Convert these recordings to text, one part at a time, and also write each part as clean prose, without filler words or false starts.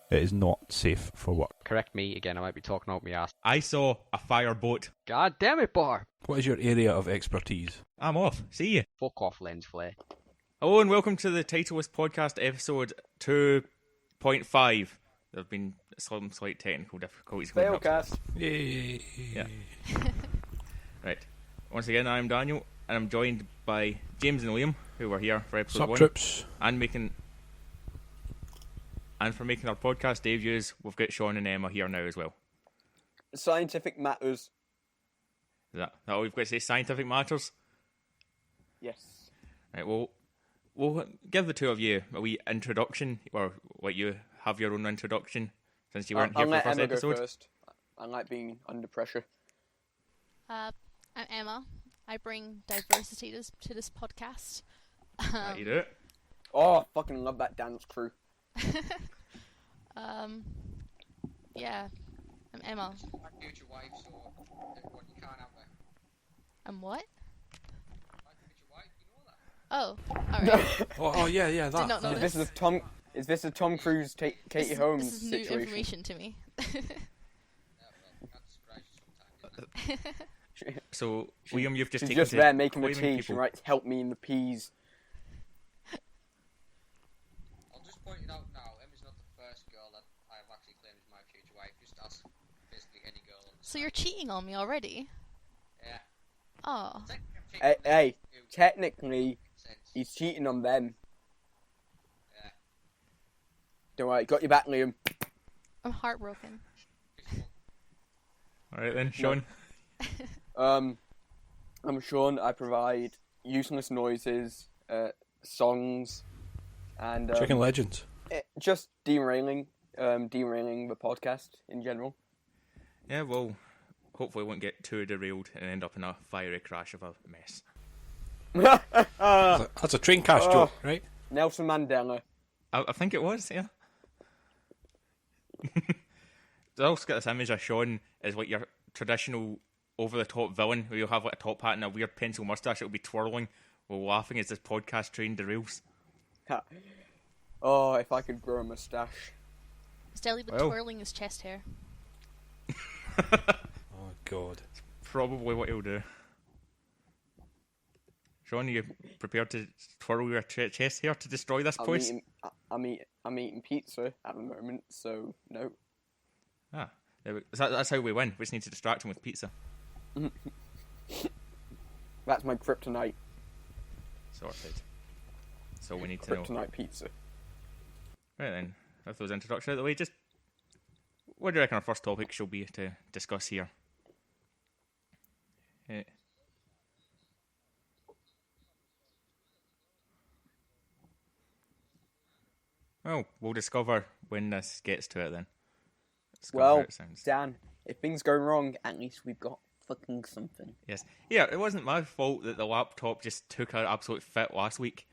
It is not safe for work. Correct me again, I might be talking out my ass. I saw a fireboat. God damn it, Bar! What is your area of expertise? I'm off. See you. Fuck off, lens flare. Hello and welcome to the Titleless podcast episode 2.5. There have been some slight technical difficulties. Failcast. Yay! Yeah. Right. Once again, I'm Daniel, and I'm joined by James and Liam, who were here for episode 1. Troops. And for making our podcast debuts, we've got Sean and Emma here now as well. Scientific matters. Is that all we've got to say? Scientific matters? Yes. Right, well, we'll give the two of you a wee introduction, or let you have your own introduction, since you weren't here for the first Emma episode. Go first. I like being under pressure. I'm Emma. I bring diversity to this podcast. Right, you do it. Oh, I fucking love that dance crew. Yeah, I'm Emma. My future wife, so everyone, you can't have her. I'm what? My future wife, you know that? Oh, alright. Oh yeah, Did not know Is this a Tom Cruise, Katie Holmes This is new situation? information to me. Yeah, well, that surprises you sometimes, isn't it? So, Liam, you've just She's taken just to there making the claiming tea. She people. writes, "Help me in the peas." I'll just point it out now, Emma's not the first girl that I have actually claimed as my future wife. Just ask basically any girl on the So you're cheating on me already? Yeah. Oh. Technically, I'm cheating on Hey, you, technically, sense. he's cheating on them. Yeah. Don't worry, got your back, Liam. I'm heartbroken. Alright then, Sean. I'm Sean. I provide useless noises, songs, and Chicken Legends. just derailing the podcast in general. Yeah, well, hopefully it won't get too derailed and end up in a fiery crash of a mess. That's a train crash joke, right? Nelson Mandela. I think it was, yeah. I also got this image of Sean as like your traditional over-the-top villain, where you'll have like a top hat and a weird pencil moustache. It'll be twirling while laughing as this podcast train derails. Oh, if I could grow a moustache. Steadily but Well. twirling his chest hair. Oh god. Probably what he'll do. Sean, are you prepared to twirl your chest here to destroy this place? I'm eating pizza at the moment, so no. Ah, that's how we win. We just need to distract him with pizza. That's my kryptonite. Sorted. So we need to know. Kryptonite pizza. Right then, with those introductions out of the way, just what do you reckon our first topic shall be to discuss here? Well, we'll discover when this gets to it then. Discover how Well, it sounds. Dan, if things go wrong, at least we've got fucking something. Yes. Yeah, it wasn't my fault that the laptop just took an absolute fit last week.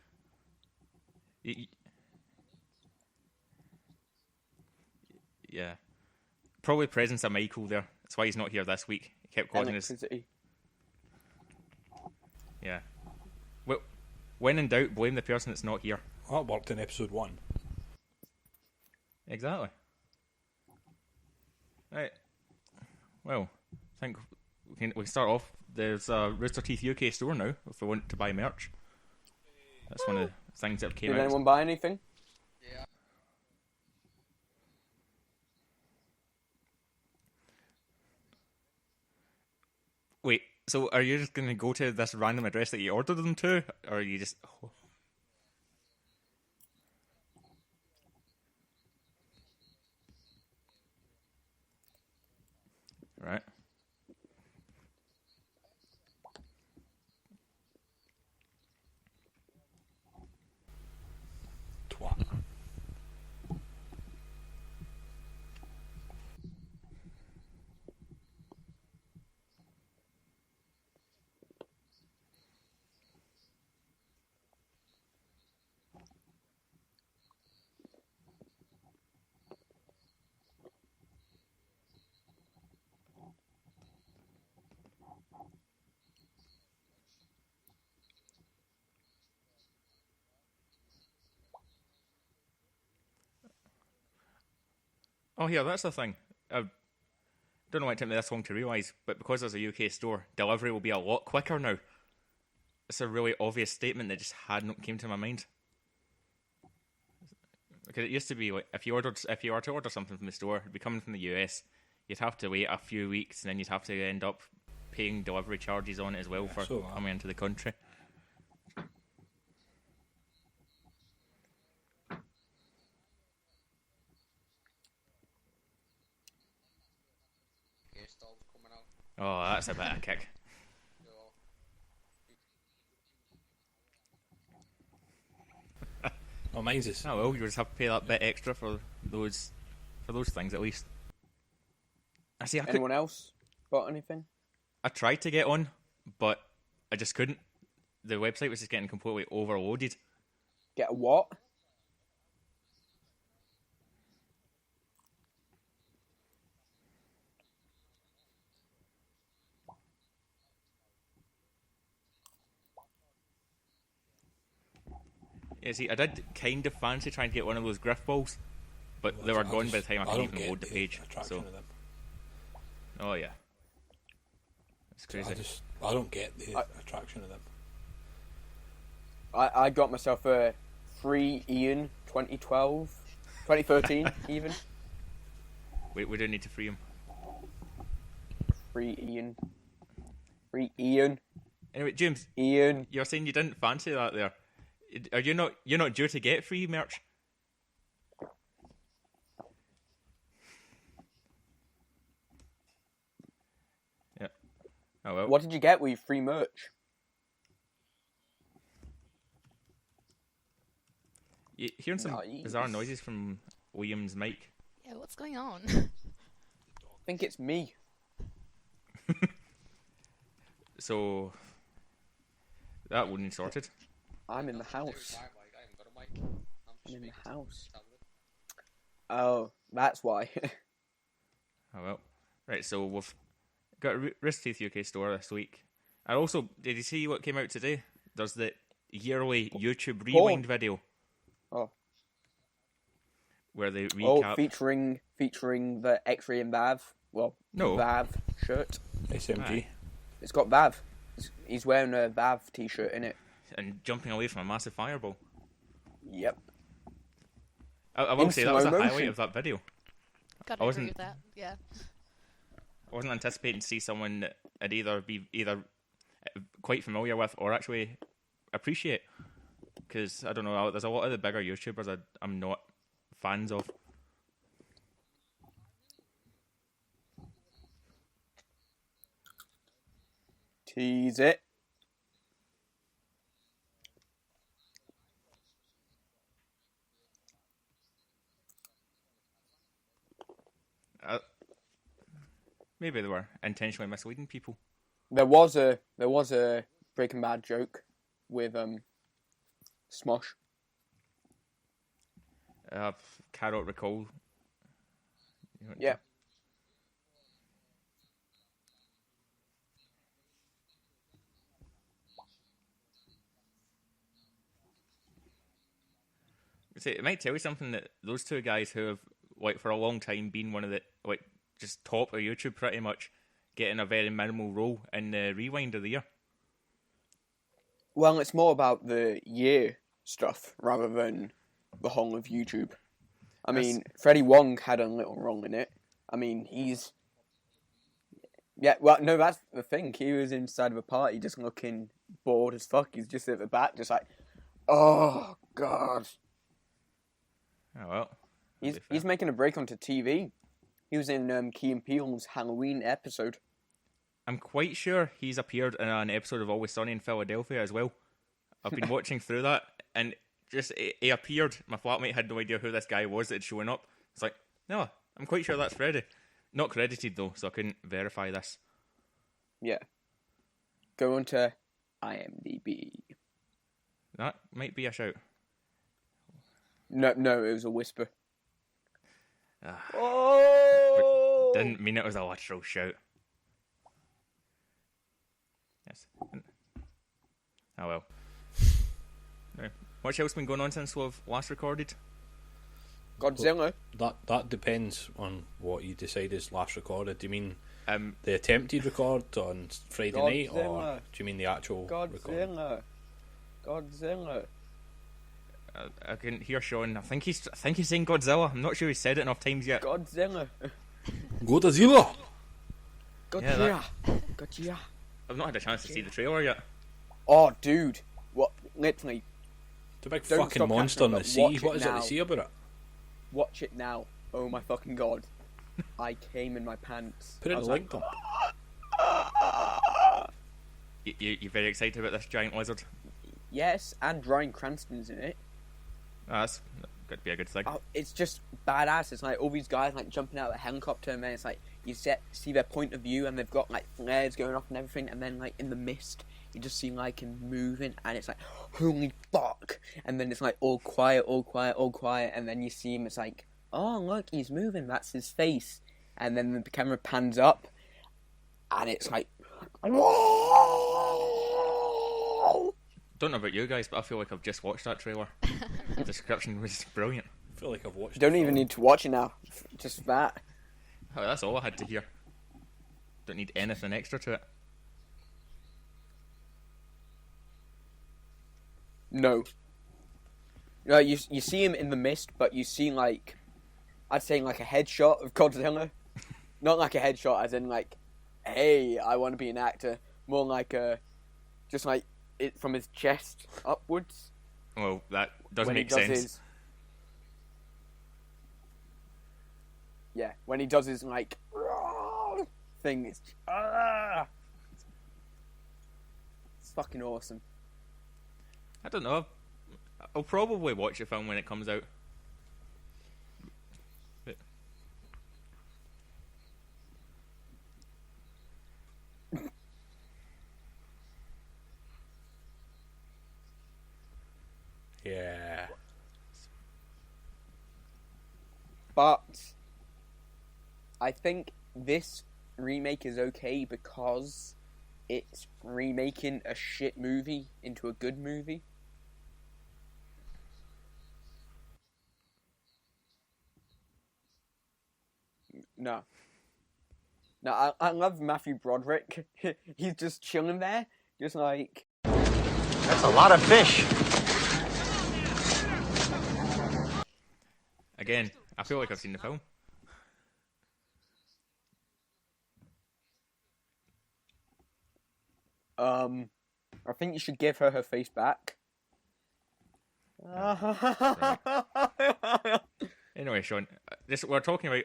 Yeah. Probably presence of Michael there. That's why he's not here this week. He kept causing his... Electricity. Yeah. Well, when in doubt, blame the person that's not here. Well, that worked in episode 1. Exactly. Right. Well, I think we can start off. There's a Rooster Teeth UK store now if we want to buy merch. That's one of the things that came Did out. anyone buy anything? Yeah. Wait, so are you just going to go to this random address that you ordered them to? Or are you just... Right. Twat. Oh, here, that's the thing. I don't know why it took me this long to realise, but because there's a UK store, delivery will be a lot quicker now. It's a really obvious statement that just hadn't came to my mind. Because it used to be like if you were to order something from the store, it'd be coming from the US. You'd have to wait a few weeks, and then you'd have to end up paying delivery charges on it as well for coming into the country. Stalls coming out. Oh, that's a bit of a kick. So, Oh, mine's is. Oh well, you just have to pay that bit extra for those things at least. I see. Anyone else got anything? I tried to get on, but I just couldn't. The website was just getting completely overloaded. Get a what? Yeah, see, I did kind of fancy trying to get one of those griff balls, but they were gone by the time I could don't even get load the page. attraction So, of them. oh yeah, it's crazy. I don't get the attraction of them. I got myself a free Ian 2012, 2013 even. We do need to free him. Free Ian. Free Ian. Anyway, James, Ian. you're saying you didn't fancy that there. Are you not? You're not due to get free merch. Yeah. Oh well. What did you get with your free merch? You hearing some Nice. bizarre noises from William's mic? Yeah, what's going on? I think it's me. So that wouldn't be sorted. I'm in the nothing to do with house. my mic, I haven't got a mic. I'm I'm in the speaking to house. tablet. Oh, that's why. Oh well. Right, so we've got a Wrist Teeth UK store this week. And also, did you see what came out today? There's the yearly YouTube Rewind video Oh, where they oh, recap. featuring the X-Ray and Vav. Well, No. Vav shirt. SMG. Aye. It's got Vav. He's wearing a Vav t-shirt in it. And jumping away from a massive fireball. Yep. I will In say that was the slow highlight motion. of that video. Gotta I agree wasn't- with that. Yeah. I wasn't anticipating to see someone that I'd either be quite familiar with or actually appreciate. Because, I don't know, there's a lot of the bigger YouTubers I'm not fans of. Tease it. Maybe they were intentionally misleading people. There was a Breaking Bad joke with Smosh. Cannot recall. Yeah. See, it might tell you something that those two guys who have, like, for a long time been one of the, like, just top of YouTube pretty much, getting a very minimal role in the Rewind of the year. Well, it's more about the year stuff rather than the whole of YouTube. I mean, Freddie Wong had a little wrong in it. I mean, he's... Yeah, well, no, that's the thing. He was inside of a party just looking bored as fuck. He's just at the back, just like, oh, God. Oh, well. He's making a break onto TV. He was in Key and Peele's Halloween episode. I'm quite sure he's appeared in an episode of Always Sunny in Philadelphia as well. I've been watching through that, and just he appeared. My flatmate had no idea who this guy was that had shown up. It's like, no, I'm quite sure that's Freddy. Not credited though, so I couldn't verify this. Yeah. Go on to IMDb. That might be a shout. No, it was a whisper. Ah. Oh! Didn't mean it was a literal shout. Yes. Oh well. Right. What's else been going on since we've last recorded? Godzilla. That depends on what you decide is last recorded. Do you mean Um, the attempted record on Friday night, or Godzilla. do you mean the actual record? Godzilla. I couldn't hear Sean. I think he's saying Godzilla. I'm not sure he's said it enough times yet. Godzilla. Godzilla! Godzilla. Godzilla. I've not had a chance to see the trailer yet. Oh, dude. What? Literally, The big Don't fucking stop monster in catching the up, sea. watch What it is it now. to see about it? watch it now. Oh my fucking god. I came in my pants. Put it I in was the like, link up. You're very excited about this giant lizard? yes, and Bryan Cranston's in it. That's could be a good thing. Oh, it's just badass. It's like all these guys like jumping out of a helicopter, and then it's like you see their point of view, and they've got like flares going off and everything, and then like in the mist, you just see like him moving, and it's like holy fuck, and then it's like all quiet, and then you see him. It's like, oh look, he's moving. That's his face, and then the camera pans up, and it's like, Don't know about you guys, but I feel like I've just watched that trailer. The description was brilliant. I feel like I've watched don't the even film. need to watch it now. Just that. Oh, that's all I had to hear. Don't need anything extra to it. No. No, you see him in the mist, but you see like, I'd say like a headshot of Godzilla. Not like a headshot as in like, hey, I want to be an actor. More like just like it from his chest upwards. Well, that does When he make does sense. his... Yeah, when he does his like thing, it's fucking awesome. I don't know. I'll probably watch the film when it comes out. But Yeah. But I think this remake is okay because it's remaking a shit movie into a good movie. No. No, I love Matthew Broderick. He's just chilling there, just like... That's a lot of fish. again, I feel like I've seen the film. I think you should give her face back. Anyway, Sean, we're talking about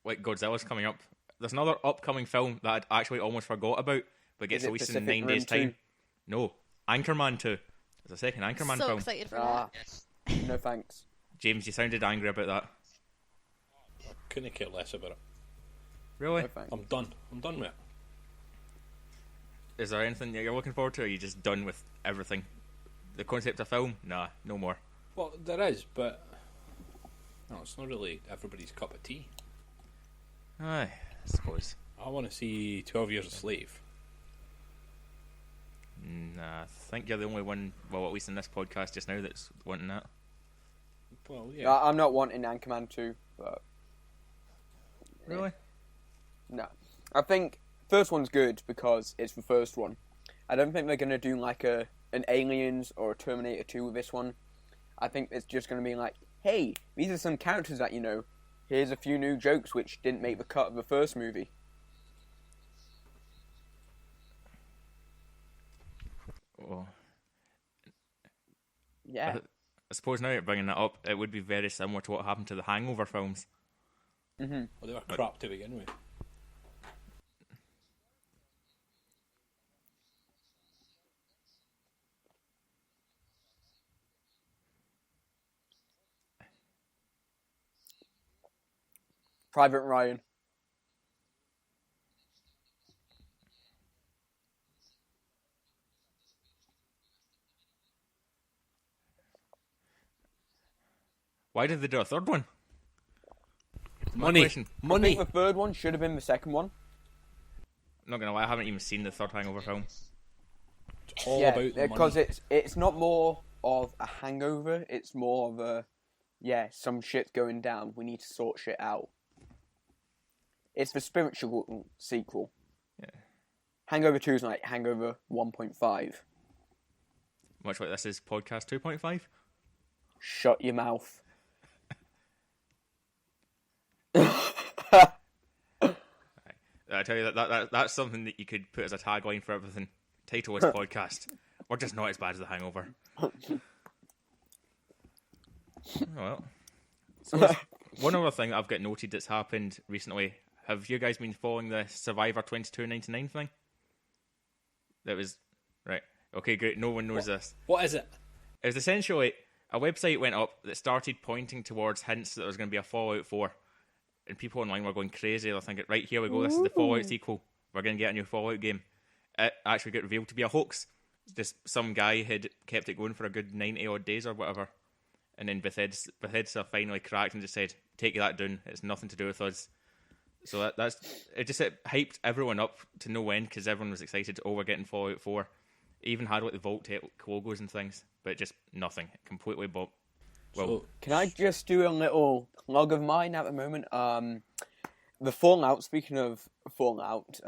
like Godzilla's coming up. There's another upcoming film that I'd actually almost forgot about, but gets Is it released in Pacific 9 days' Rim 2? time. No, Anchorman 2. There's a second Anchorman So film. excited for that. Yes. No thanks. James, you sounded angry about that. Couldn't care less about it. Really? No thanks. I'm done. I'm done with it. Is there anything that you're looking forward to, or are you just done with everything? The concept of film? Nah, no more. Well, there is, but no, it's not really everybody's cup of tea. Aye, I suppose. I want to see 12 Years a Slave. Nah, I think you're the only one, well, at least in this podcast just now, that's wanting that. Well, yeah. No, I'm not wanting Anchorman 2, but Really? no. I think first one's good because it's the first one. I don't think they're gonna do like an Aliens or a Terminator 2 with this one. I think it's just gonna be like, hey, these are some characters that you know. Here's a few new jokes which didn't make the cut of the first movie. Oh. Yeah. I suppose now you're bringing that up, it would be very similar to what happened to the Hangover films. Well, they were crap to begin with. Private Ryan. Why did they do a third one? Money. question. I Money. think the third one should have been the second one. I'm not gonna lie, I haven't even seen the third Hangover film. All Yeah, about the because money. it's not more of a hangover. It's more of a yeah, some shit's going down. We need to sort shit out. It's the spiritual sequel. Yeah. Hangover 2 is like Hangover 1.5. Much like this is podcast 2.5. Shut your mouth. I tell you that's something that you could put as a tagline for everything. Titleless podcast. We're just not as bad as The Hangover. Oh, well. So one other thing that I've got noted that's happened recently. Have you guys been following the Survivor 2299 thing? That was right. Okay, great. No one knows this. What is it? It was essentially a website went up that started pointing towards hints that there was going to be a Fallout 4. And people online were going crazy. They're thinking, right, here we go, this is the Fallout sequel. We're going to get a new Fallout game. It actually got revealed to be a hoax. Just some guy had kept it going for a good 90-odd days or whatever. And then Bethesda finally cracked and just said, take that down. It's nothing to do with us. So it hyped everyone up to no end because everyone was excited. Oh, we're getting Fallout 4. It even had like the Vault Tech logos and things, but just nothing. Completely well. Can I just do a little plug of mine at the moment? The Fallout, speaking of Fallout,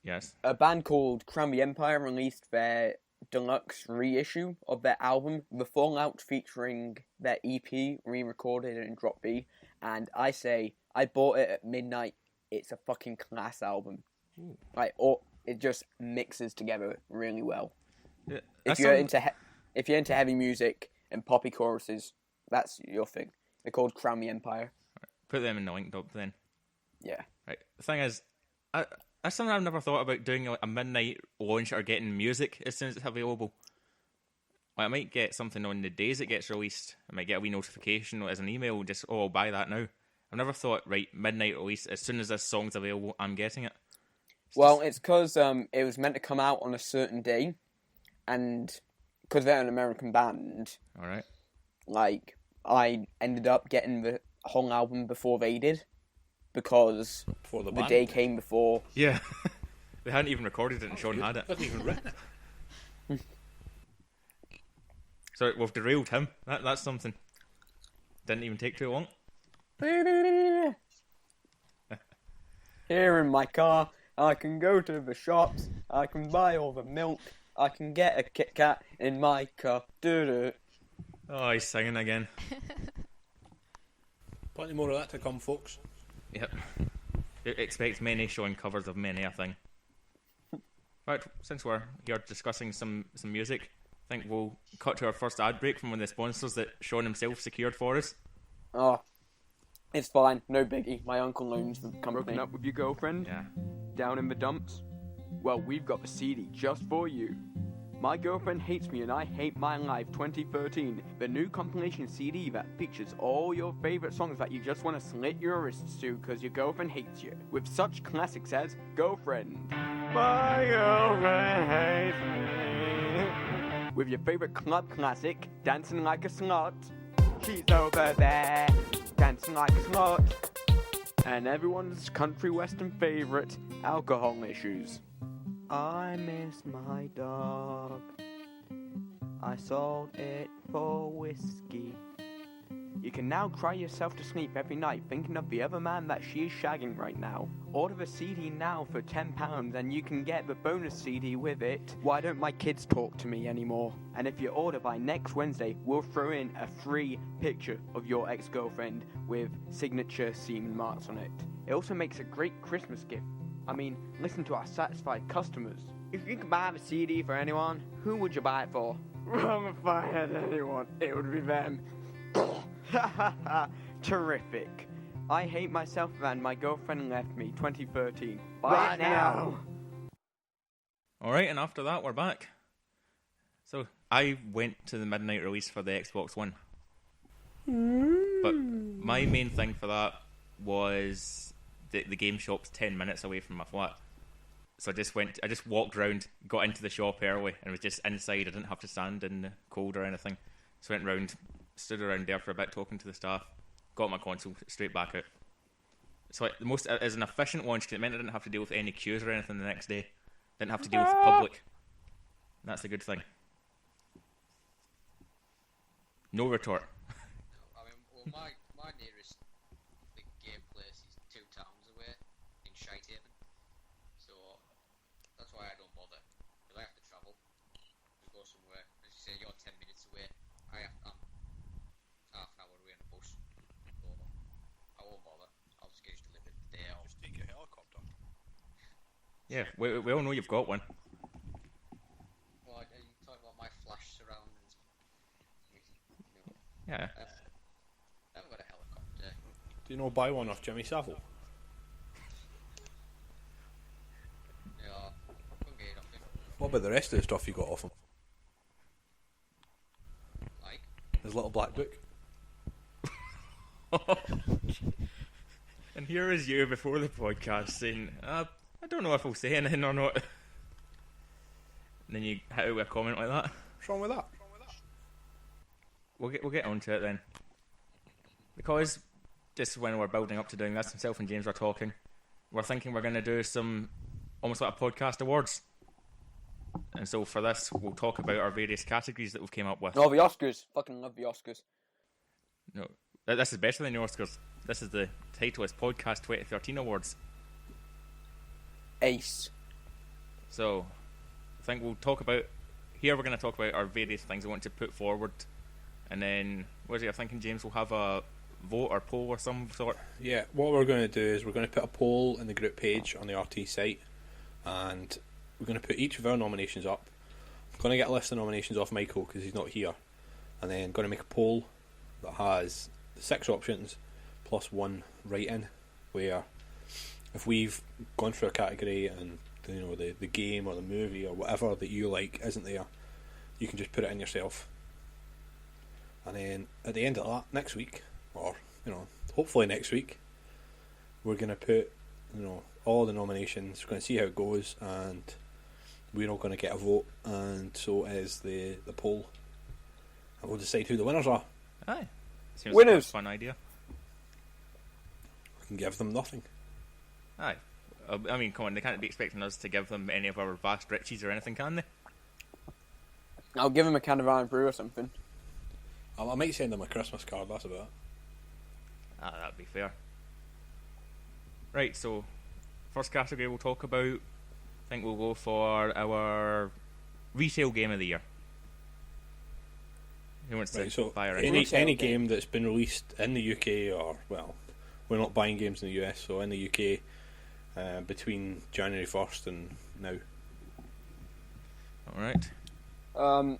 yes, a band called Crown the Empire released their deluxe reissue of their album, The Fallout, featuring their EP, re-recorded in Drop B. And I say, I bought it at midnight. It's a fucking class album. Ooh. Like, it just mixes together really well. Yeah, if you're into heavy music and poppy choruses, that's your thing. They're called Crown the Empire. Put them in the link up then. Yeah. Right. The thing is, that's something I've never thought about doing, like a midnight launch or getting music as soon as it's available. Like, I might get something on the days it gets released. I might get a wee notification as an email, just, I'll buy that now. I've never thought, right, midnight release, as soon as this song's available, I'm getting it. It's because it was meant to come out on a certain day, and because they're an American band, Alright. like, I ended up getting the whole album before they did, because Before the the band. day came before. Yeah. They hadn't even recorded it and Sean had it. Wasn't even written it. So we've derailed him. That's something. Didn't even take too long. Here in my car, I can go to the shops, I can buy all the milk, I can get a Kit Kat in my car. Doo-doo. Oh, he's singing again. Plenty more of that to come, folks. Yep. Expect many showing covers of many a thing. Right, since we're here discussing some music, I think we'll cut to our first ad break from one of the sponsors that Sean himself secured for us. Oh, it's fine, no biggie. My uncle owns the company. Broken up with your girlfriend? Yeah. Down in the dumps? Well, we've got the CD just for you. My Girlfriend Hates Me and I Hate My Life 2013, the new compilation CD that features all your favorite songs that you just want to slit your wrists to because your girlfriend hates you, with such classics as Girlfriend, My Girlfriend Hates Me, with your favorite club classic, Dancing Like a Slut, She's Over There, Dancing Like a Slut, and everyone's country western favorite, Alcohol Issues. I miss my dog. I sold it for whiskey. You can now cry yourself to sleep every night thinking of the other man that she is shagging right now. Order the CD now for £10 and you can get the bonus CD with it. Why Don't My Kids Talk to Me Anymore? And if you order by next Wednesday, we'll throw in a free picture of your ex-girlfriend with signature semen marks on it. It also makes a great Christmas gift. I mean, listen to our satisfied customers. If you could buy the CD for anyone, who would you buy it for? Well, if I had anyone, it would be them. Terrific. I Hate Myself and My Girlfriend Left Me 2013. Buy it now. Alright, and after that, we're back. So, I went to the midnight release for the Xbox One. But my main thing for that was the game shop's 10 minutes away from my flat. So I just walked around, got into the shop early, and was just inside. I didn't have to stand in the cold or anything. So went round, stood around there for a bit talking to the staff, got my console, straight back out. So like, as an efficient launch, 'cause it meant I didn't have to deal with any queues or anything the next day. Didn't have to deal with the public. That's a good thing. No retort. I mean, Well, my nearest big game place is 2 towns away in Shitehaven, so that's why I don't bother. Because I have to travel to go somewhere. As you say, you're 10 minutes away. I'm half an hour away on a bus, so I won't bother. I'll just get you delivered the day off. Just take a helicopter. Yeah, we all know you've got one. Well, are you talking about my flash surroundings? Yeah. I haven't got a helicopter. Do you know buy one off Jimmy Savile? Yeah, couldn't get it off him. What about the rest of the stuff you got off him? Like, His little black book. And here is you before the podcast saying, I don't know if I'll say anything or not. And then you hit out with a comment like that. What's wrong with that? We'll get onto it then. Because just when we're building up to doing this, myself and James were talking, we're thinking we're going to do some almost like a podcast awards. And so for this, we'll talk about our various categories that we've came up with. Oh, the Oscars. Fucking love the Oscars. No, this is better than the Oscars. This is the Titleless Podcast 2013 Awards. Ace. So, I think we'll talk about... Here we're going to talk about our various things we want to put forward. And then, what is it you're thinking, James? We'll have a vote or poll or some sort? Yeah, what we're going to do is we're going to put a poll in the group page on the RT site, and we're going to put each of our nominations up. I'm going to get a list of nominations off Michael because he's not here, and then going to make a poll that has the 6 options plus 1 write-in, where if we've gone through a category and the game or the movie or whatever that you like isn't there, you can just put it in yourself. And then at the end of that, next week, or hopefully next week, we're going to put all the nominations. We're going to see how it goes, and we're all going to get a vote, and so is the poll, and we'll decide who the winners are. Aye. Seems Winners. like a fun idea. We can give them nothing. Aye. I mean, come on, they can't be expecting us to give them any of our vast riches or anything, can they? I'll give him a can of Iron Brew or something. I might send them a Christmas card, that's about it. Ah, that'd be fair. Right, so first category we'll talk about, I think we'll go for our retail game of the year. Who wants to Right, so fire any, in? Retail any game. game that's been released in the UK, or, well, we're not buying games in the US, so in the UK between January 1st and now. Alright. I'm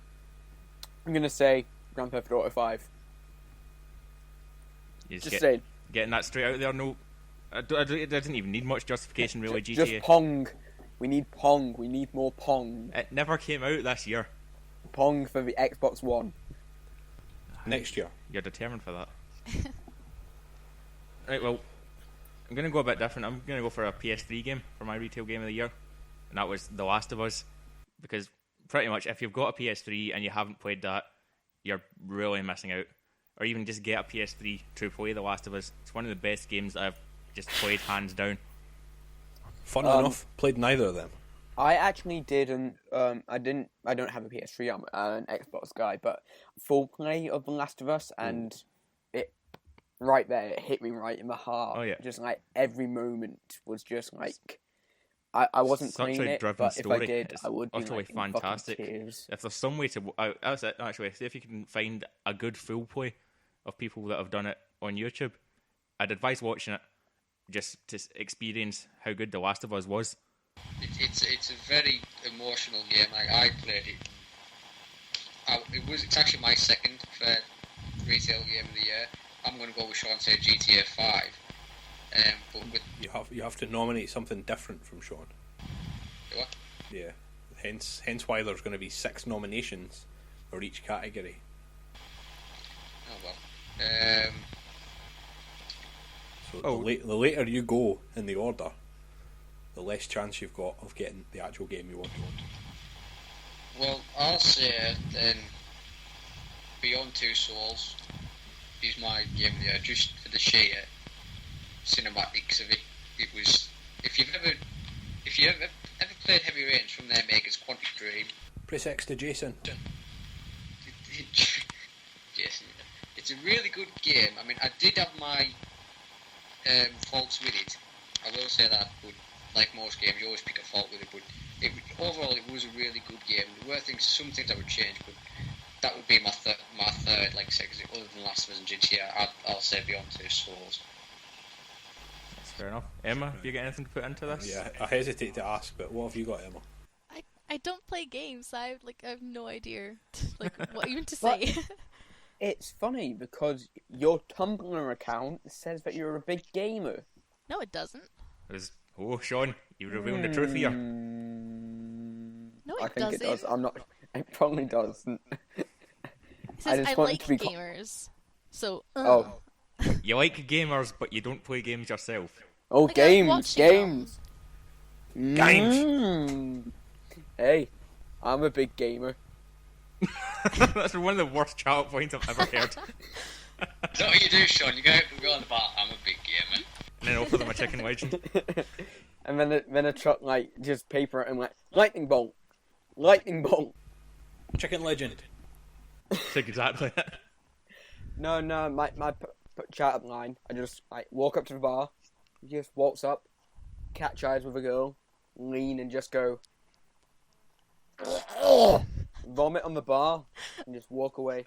going to say Grand Theft Auto 5. You Just saying. getting that straight out there, no... it doesn't even need much justification, really, GTA. Just Pong. We need Pong. We need more Pong. It never came out this year. Pong for the Xbox One. Next year. You're determined for that. Right, well, I'm going to go a bit different. I'm going to go for a PS3 game for my retail game of the year, and that was The Last of Us, because pretty much if you've got a PS3 and you haven't played that, you're really missing out. Or even just get a PS3 to play The Last of Us. It's one of the best games that I've just played hands down. Fun enough. Played neither of them. I actually didn't. I don't have a PS3. I'm an Xbox guy, but full play of The Last of Us, and it right there, it hit me right in the heart. Oh, yeah. Just like every moment was just like. I wasn't Such playing a it, driven but story. if I did, It's I would be utterly like, in fucking fantastic. tears. If there's some way to... that's it, actually. See if you can find a good full play of people that have done it on YouTube. I'd advise watching it just to experience how good The Last of Us was. It's a very emotional game. Like, I played it. It's actually my second for retail game of the year. I'm going to go with Sean, say GTA 5. But with You have to nominate something different from Sean. what? Yeah. Hence why there's going to be 6 nominations for each category. Oh well. So Oh. the later you go in the order, the less chance you've got of getting the actual game you want. Well, I'll say then Beyond Two Souls is my game of the year, just for the sheer cinematics of it. It was if you've ever played Heavy Rain from their makers Quantic Dream, Press X to Jason. Jason, it's a really good game. I mean, I did have my faults with it. I will say that, but like most games, you always pick a fault with it. But overall, it was a really good game. There were some things I would change, but that would be my third. Like I said, 'cause other than Last of Us and GTA, I'll say Beyond Two Souls. That's fair enough. Emma, have you got anything to put into this? Yeah, I hesitate to ask, but what have you got, Emma? I don't play games. So I have no idea what even to say. It's funny because your Tumblr account says that you're a big gamer. No, it doesn't. Oh, Sean, you revealing the truth here. No, I it think doesn't. it does. I'm not. It probably doesn't. It says I want like to be gamers. So. Oh. You like gamers, but you don't play games yourself. Oh, Like, I games, watch games. Games. Hey, I'm a big gamer. That's one of the worst chat points I've ever heard. Is that what you do, Sean? You go on the bar, I'm a big gamer. And then offer them a chicken legend. And then a truck like just paper it and like lightning bolt. Chicken Legend. That's exactly it. No, my chat up line. I just like walk up to the bar, just walks up, catch eyes with a girl, lean and just go vomit on the bar and just walk away.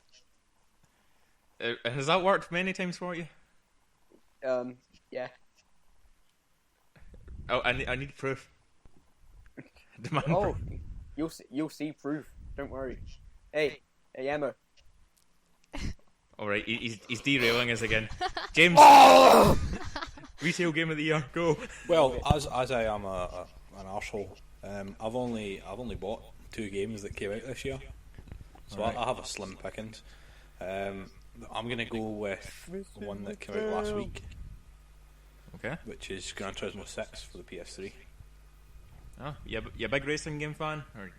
Has that worked many times for you? Yeah. Oh, I need proof. Demand Oh, proof. you'll see proof. Don't worry. Hey Emma. Alright, he's derailing us again. James! Retail game of the year, go! Well, as I am an arsehole, I've only bought 2 games that came out this year, so Right. I have a slim pickings. I'm gonna go with the one that came out last week, Okay. which is Gran Turismo 6 for the PS3. Oh, you a big racing game fan? Or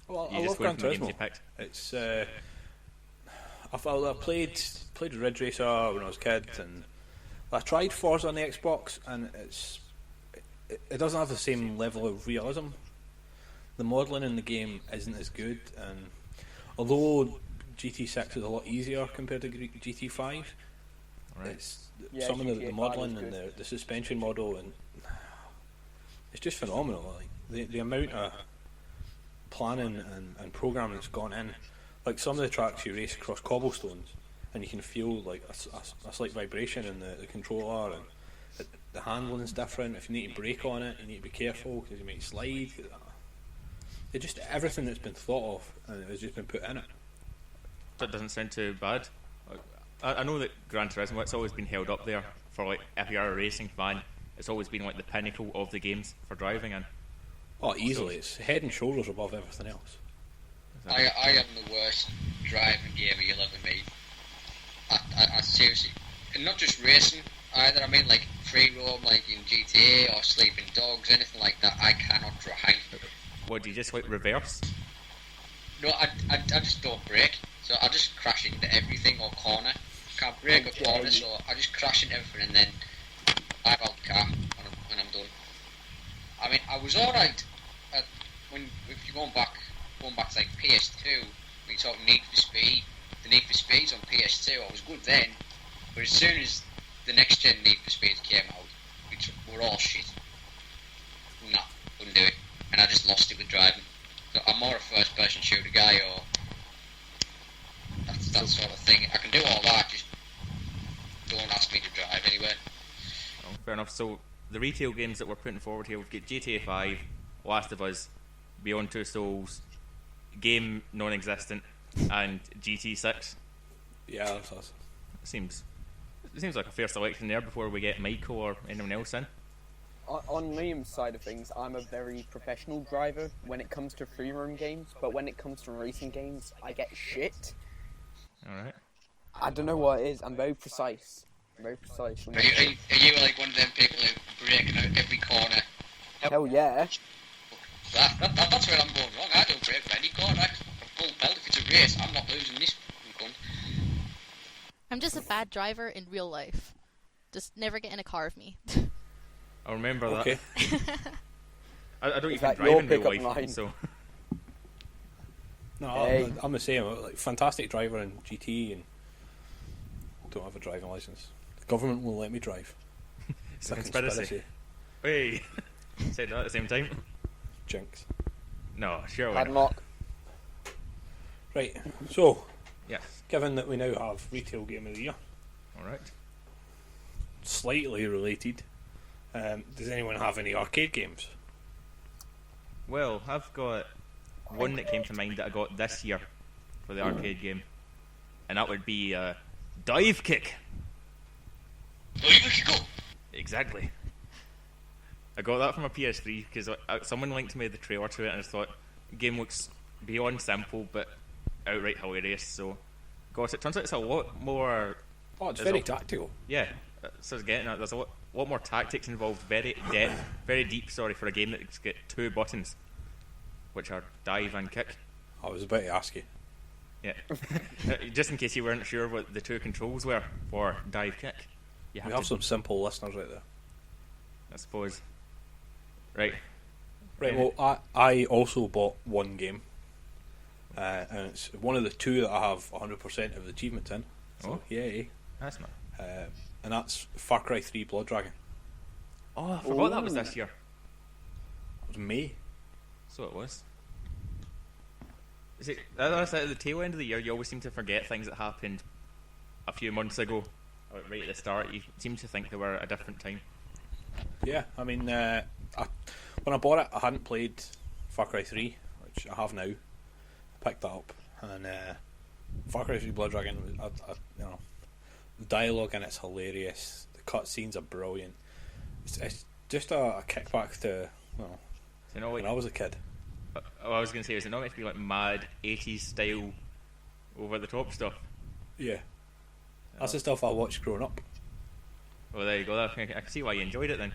Well, you I just love went Gran from the games you Turismo. picked? It's I played Ridge Racer when I was a kid, and I tried Forza on the Xbox, and it doesn't have the same level of realism. The modelling in the game isn't as good, and although GT6 is a lot easier compared to GT5, Right. it's Yeah, some of the GTA 5 modelling is and good. the suspension model, and it's just phenomenal. Like the amount of planning and programming that's gone in. Like some of the tracks you race across cobblestones, and you can feel like a slight vibration in the controller, and the handling's different. If you need to brake on it, you need to be careful because you might slide. It just everything that's been thought of and has just been put in it. That doesn't sound too bad. I know that Gran Turismo, it's always been held up there for, like, if you're a racing fan, it's always been like the pinnacle of the games for driving in. Oh, easily, it's head and shoulders above everything else. I am the worst driving gamer you'll ever meet. I seriously, and not just racing either. I mean, like free roam, like in GTA or Sleeping Dogs, anything like that. I cannot drive. What, do you just, like, reverse? No, I just don't brake. So I just crash into everything or corner. Can't brake or corner, so I just crash into everything and then I out the car when I'm done. I mean, I was alright if you're going back to like PS2, when you talk Need for Speed, the Need for Speeds on PS2, I was good then. But as soon as the next gen Need for Speeds came out, which were all shit, nah, couldn't do it. And I just lost it with driving. So I'm more a first person shooter guy, or that sort of thing. I can do all that, just don't ask me to drive anyway. Oh, fair enough. So, the retail games that we're putting forward here, we've got GTA 5, Last of Us, Beyond Two Souls, Game Non-Existent, and GT6. Yeah, that's us. It seems like a fair selection there before we get Michael or anyone else in. On Liam's side of things, I'm a very professional driver when it comes to free roam games, but when it comes to racing games, I get shit. Alright. I don't know what it is. I'm very precise. When Are you like one of them people who break out every corner? Hell yeah. That's where I'm going wrong. I don't brake for any corner. I full belt. If it's a race, I'm not losing this cunt. I'm just a bad driver in real life. Just never get in a car with me. I'll remember that. Okay. I don't Is even that drive your in real pickup life, line? so... No, Hey. I'm the same. Like fantastic driver in GT, and don't have a driving license. The government won't let me drive. It's a conspiracy. Hey, said that at the same time. Jinx. No, sure. Padlock. Right, so, Yes. given that we now have Retail Game of the Year, Alright. slightly related, does anyone have any arcade games? Well, I've got one that came to mind that I got this year for the arcade game, and that would be Dive Kick. Exactly. I got that from a PS3 because someone linked me the trailer to it, and I just thought the game looks beyond simple but outright hilarious. So, got it. Turns out it's a lot more. Oh, it's There's very a- tactical. Yeah, so I was getting at. There's a lot more tactics involved. Very deep. Sorry, for a game that's got 2 buttons, which are dive and kick. I was about to ask you. Yeah. Just in case you weren't sure what the 2 controls were for dive kick, you We have have to. some simple listeners out there. I suppose. Right. Right, well, I also bought one game, and it's one of the 2 that I have 100% of the achievements in. So, Oh. yay. That's not. And that's Far Cry 3 Blood Dragon. Oh, I forgot that was Ooh. this year. It was May. So it was. Is it? That's at the tail end of the year. You always seem to forget things that happened a few months ago, or right at the start. You seem to think they were at a different time. Yeah, I mean, when I bought it, I hadn't played Far Cry 3, which I have now. Picked that up, and Far Cry 3 Blood Dragon, you know, the dialogue in it's hilarious. The cutscenes are brilliant. It's just a kickback to, well, So, like, when I was a kid. I was going to say, is it not meant to be like mad 80s style, over the top stuff? Yeah, that's the stuff I watched growing up. Well, there you go. I can see why you enjoyed it then.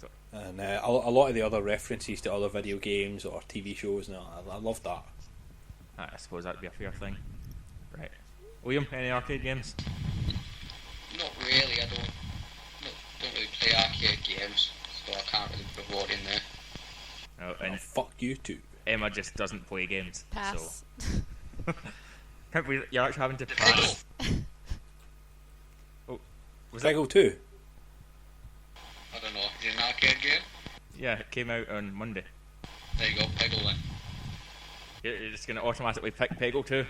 So, And a lot of the other references to other video games or TV shows, and I love that. I suppose that'd be a fair thing. Right. William, any arcade games? Not really. I don't really play arcade games, so I can't really put a vote in there. Oh, And and fuck you too. Emma just doesn't play games. Pass. So. Can't believe you're actually having to pass. Oh, was that? Peggle 2. I don't know. Is it an arcade game? Yeah, it came out on Monday. There you go, Peggle then. You're just going to automatically pick Peggle 2,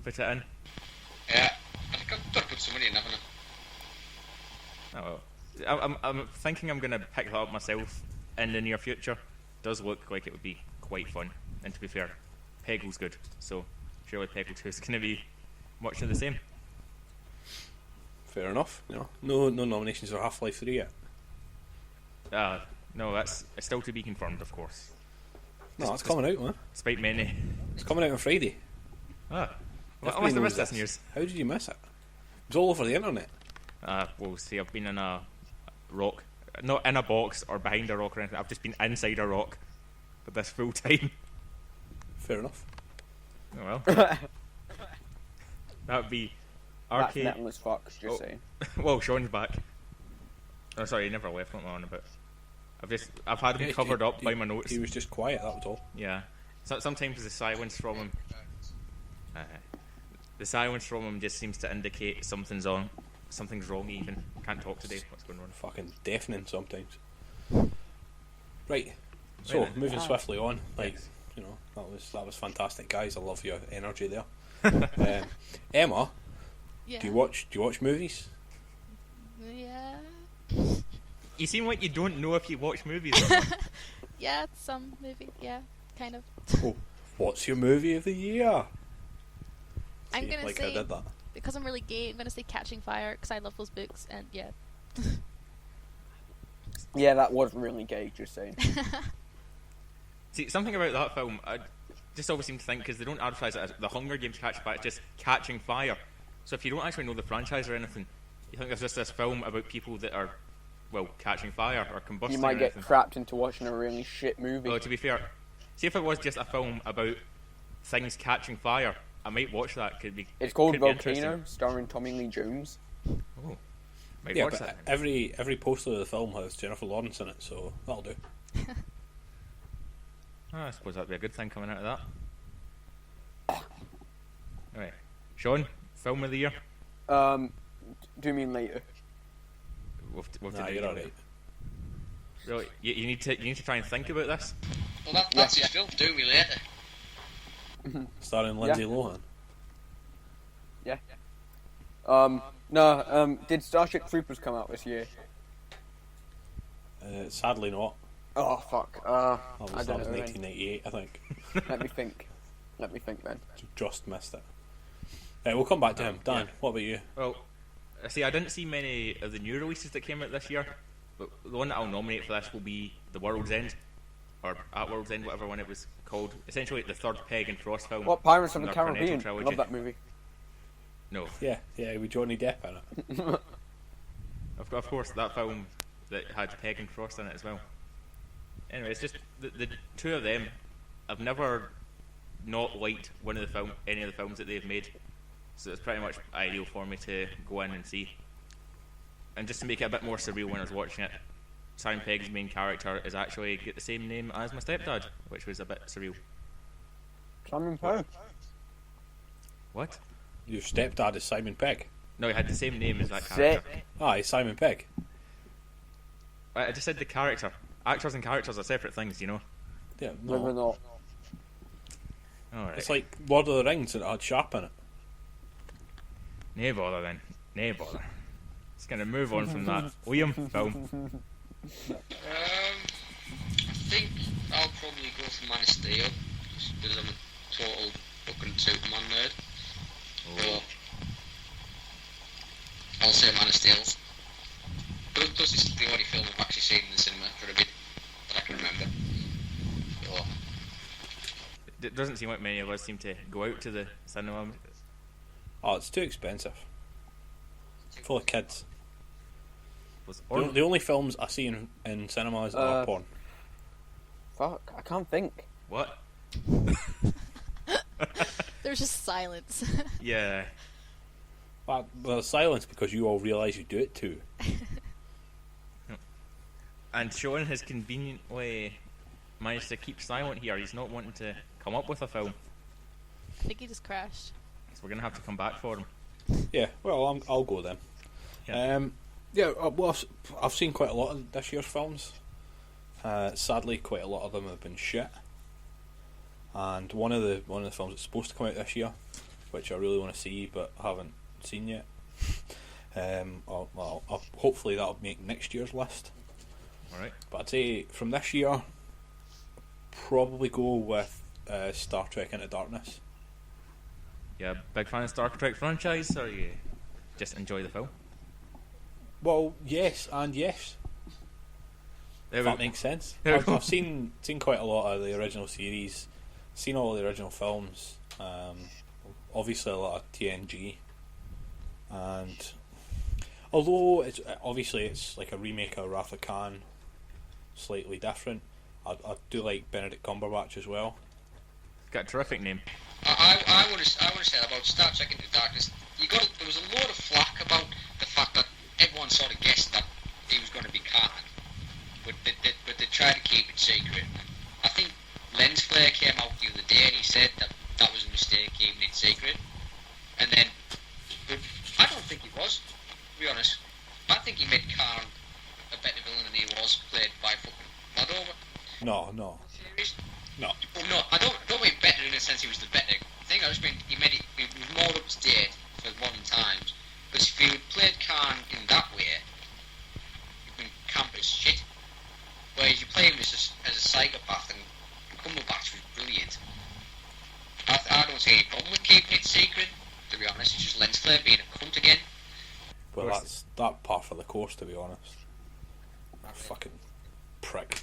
put it in. Yeah. I think I've got to put some money in, haven't I? Oh well. I'm thinking I'm going to pick that up myself in the near future. Does look like it would be quite fun. And to be fair, Peggle's good, so surely Peggle 2 is going to be much of the same. Fair enough. You know, no nominations for Half-Life 3 yet. No, it's still to be confirmed, of course. No, it's coming out, man. Despite many. It's coming out on Friday. Well, I Everybody must have knows missed this news. How did you miss it? It was all over the internet. Well, see, I've been in a rock, not in a box or behind a rock or anything. I've just been inside a rock for this full time. Fair enough. Oh well. That would be That's arcade. Netless Fox, just Oh. saying. Well, Sean's back. Oh, sorry, he never left. What am I on about? I've had him Yeah, covered up by my notes. He was just quiet, that was all. Yeah. Sometimes the silence from him. The silence from him just seems to indicate something's on. Something's wrong. Even can't talk today. What's going on? Fucking deafening sometimes. Right. So, Right then. moving swiftly on. Like, Yes. you know, that was fantastic, guys. I love your energy there. Emma, Yeah. do you watch movies? Yeah. You seem like you don't know if you watch movies. Or not. Yeah, some movie. Yeah, kind of. Oh, what's your movie of the year? I'm See, gonna like say I did that. because I'm really gay. I'm gonna say Catching Fire because I love those books and yeah. Yeah, that was really gay, just saying. See, something about that film, I just always seem to think, because they don't advertise it as the Hunger Games Catch Fire, it's just Catching Fire. So if you don't actually know the franchise or anything, you think there's just this film about people that are, well, catching fire or combusting You might or get anything. trapped into watching a really shit movie. Well, to be fair, see if it was just a film about things catching fire, I might watch that. It's called could be interesting. Volcano, starring Tommy Lee Jones. Oh, might Yeah, watch but that. every poster of the film has Jennifer Lawrence in it, so that'll do. I suppose that'd be a good thing coming out of that. Alright. Sean, film of the year? Do you mean later? We'll Nah, do you're it. alright. Really, you need to try and think about this. Well, that's his film. Do me later. Starring Lindsay Lohan. Yeah. Did Starship Troopers come out this year? Sadly not. Oh fuck. That I was don't know. then. 1998, I think. Let me think. Let me think then. Just missed it. We'll come back to him. Dan, what about you? Well, see, I didn't see many of the new releases that came out this year, but the one that I'll nominate for this will be The World's End, or At World's End, whatever one it was called. Essentially, the third Peg and Frost film. What, Pirates of in the their Cornetto Caribbean? trilogy. Love that movie. No, Yeah, with Johnny Depp in it. of course, that film that had Peg and Frost in it as well. Anyway, it's just the two of them. I've never not liked any of the films that they've made, so it's pretty much ideal for me to go in and see. And just to make it a bit more surreal when I was watching it, Simon Pegg's main character is actually got the same name as my stepdad, which was a bit surreal. Simon Pegg. What? Your stepdad is Simon Pegg. No, he had the same name as that character. Sick. He's Simon Pegg. I just said the character. Actors and characters are separate things, you know. Yeah, No, we're no. not. Alright. It's like Lord of the Rings that had Sharp in it. Nae bother then. Nae bother. Just gonna move on from that. Liam, film. I think I'll probably go for Man of Steel, because I'm a total fucking Superman nerd. So, I'll say Man of Steel. But plus it's the only film I've actually seen in the cinema for a bit that I can remember. So, It doesn't seem like many of us seem to go out to the cinema. Oh, it's too expensive. Full of kids. Or, The only films I see in cinemas are porn. Fuck, I can't think. what? There's just silence. Yeah. Well, there's silence because you all realise you do it too. And Sean has conveniently managed to keep silent here. He's not wanting to come up with a film. I think he just crashed. So we're going to have to come back for him. Yeah, well, I'll go then. Yeah. Well, I've seen quite a lot of this year's films. Sadly, quite a lot of them have been shit. And one of the films that's supposed to come out this year, which I really want to see but haven't seen yet. Hopefully that'll make next year's list. Alright. But I'd say from this year, probably go with Star Trek Into Darkness. Yeah, big fan of Star Trek franchise, or you just enjoy the film? Well, yes and yes. There If we that go. makes sense. There we I've, go. I've seen quite a lot of the original series, seen all the original films, obviously a lot of TNG, and although it's like a remake of Wrath of Khan, slightly different, I do like Benedict Cumberbatch as well. Got a terrific name. I want to say about Star Trek Into Darkness. There was a lot of flack about the fact that everyone sort of guessed that he was going to be Khan, but they tried to keep it secret. I think Lens Flare came out the other day and he said that was a mistake keeping it secret. And then, but I don't think it was, to be honest. I think he made Khan a better villain than he was played by fucking Ladover. No. Series. No. Well, no, I don't mean better in the sense he was the better thing. I just mean he was more up to date for modern times. Because if you had played Khan in that way, you'd been camp as shit. Whereas you play him as a psychopath, and Cumberbatch was brilliant. I don't see any problem with keeping it secret, to be honest. It's just Lens Flare being a cunt again. Well, that's that par for the course, to be honest. Fucking prick.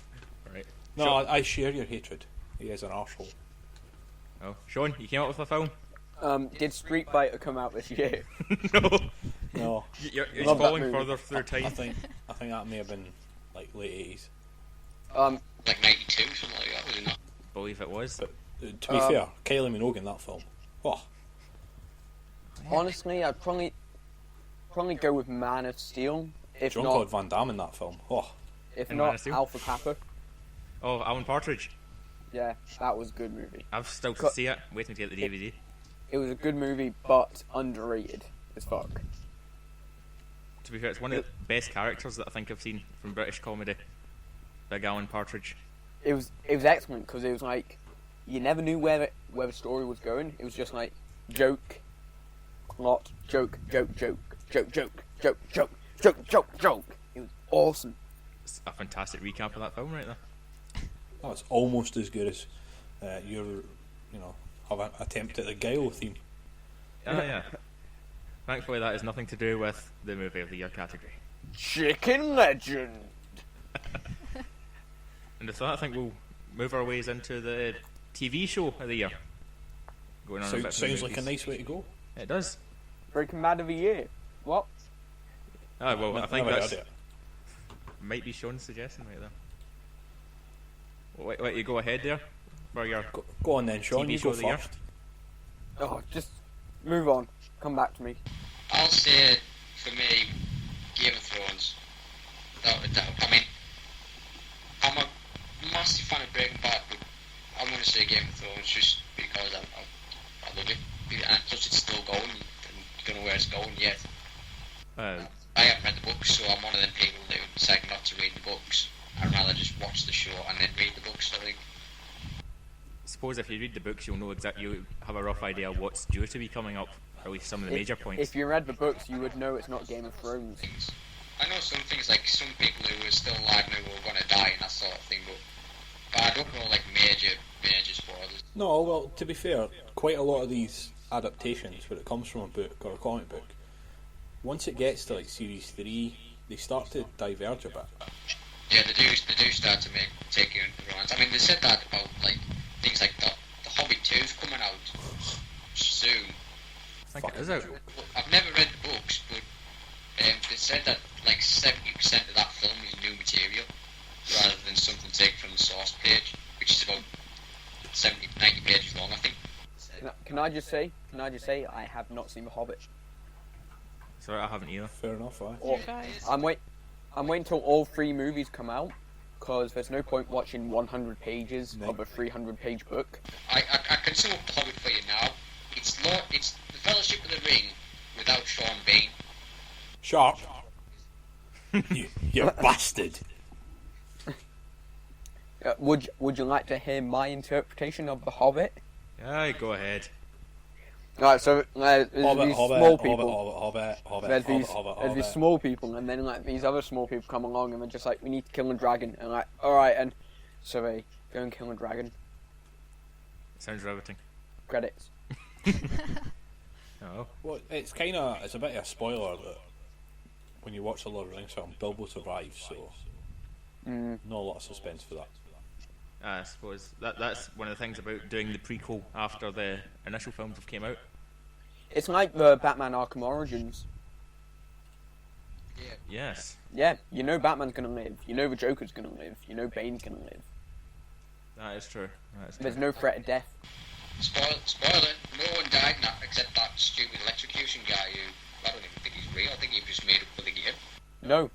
Right. No, Sean, I share your hatred. He is an arsehole. oh, Sean, you came up with a film? Did Street Fighter come out this year? No. No, You're Love that falling movie. further through time. I think that may have been like late 80s. Like 92, something like that, was it not? Believe it was. But to be fair, Kylie Minogue in that film. Oh, Honestly, I'd probably go with Man of Steel. If Jean-Claude not, Van Damme in that film. Oh, if And Man of not Steel? Alpha Kappa. Oh, Alan Partridge. Yeah, that was a good movie. I've still to Co- see it. Waiting to get the DVD. It was a good movie, but underrated as fuck. To be fair, it's one of the best characters that I think I've seen from British comedy. Big Alan Partridge. It was excellent because it was like you never knew where the story was going. It was just like joke, plot, joke, joke, joke, joke, joke, joke, joke, joke, joke, joke. It was awesome. It's a fantastic recap of that film right there. Oh, it's almost as good as your, have an attempt at the Guile theme. Oh yeah. Thankfully, that has nothing to do with the movie of the year category. Chicken Legend. And with that, I think we'll move our ways into the TV show of the year. Going on a bit from the Sounds like a movies. nice way to go. It does. Breaking Bad of the year. What? Ah, well, I think Never that's heard it. might be Sean's suggestion right there. Wait, you go ahead there for your Go on then, Sean. TV You show go of the year. first. Oh, just move on. Come back to me. I'll say, for me, Game of Thrones. Without a doubt. I mean, I'm a massive fan of Breaking Bad, but I'm going to say Game of Thrones just because I love it. And plus it's still going, and don't know where it's going yet. I haven't read the books, so I'm one of them people who decide not to read the books. I'd rather just watch the show and then read the books, I think. Suppose if you read the books, you'll know exactly. You have a rough idea of what's due to be coming up, or at least some of the major points. If you read the books, you would know it's not Game of Thrones. I know some things, like some people who are still alive now who are going to die and that sort of thing, but I don't know like major spoilers. No, well, to be fair, quite a lot of these adaptations, where it comes from a book or a comic book, once it gets to like series 3, they start to diverge a bit. Yeah, they do start to take you into runs. I mean, they said that about like things like the Hobbit 2's coming out soon. I think it is out. I've never read the books, but they said that like 70% of that film is new material rather than something taken from the source page, which is about 90 pages long, I think. Can I just say, I have not seen The Hobbit. Sorry, I haven't either. Fair enough, aye. You guys. I'm waiting till all 3 movies come out, because there's no point watching 100 pages of a 300-page book. I can sum up the Hobbit for you now. It's the Fellowship of the Ring without Sean Bean. Sharp. you bastard. Would you like to hear my interpretation of The Hobbit? Aye, go ahead. Right, so there's Hobbit, these Hobbit, small Hobbit, people. Hobbit, Hobbit, There's Hobbit, these Hobbit, there's these Hobbit. small people, and then like these other small people come along, and they're just like, we need to kill a dragon, and like, all right, and so they go and kill a dragon. Sounds riveting. Credits. Oh. Well, it's a bit of a spoiler that when you watch the Lord of the Rings film, Bilbo survives, so not a lot of suspense for that. I suppose that's one of the things about doing the prequel after the initial films have came out. It's like the Batman Arkham Origins. Yeah. Yes, Yeah, you know Batman's gonna live. You know the Joker's gonna live. You know Bane's gonna live. that is true. That is true. There's no threat of death. Spoiler, no one died in that except that stupid electrocution guy who, I don't even think he's real, I think he was just made up for the game. No,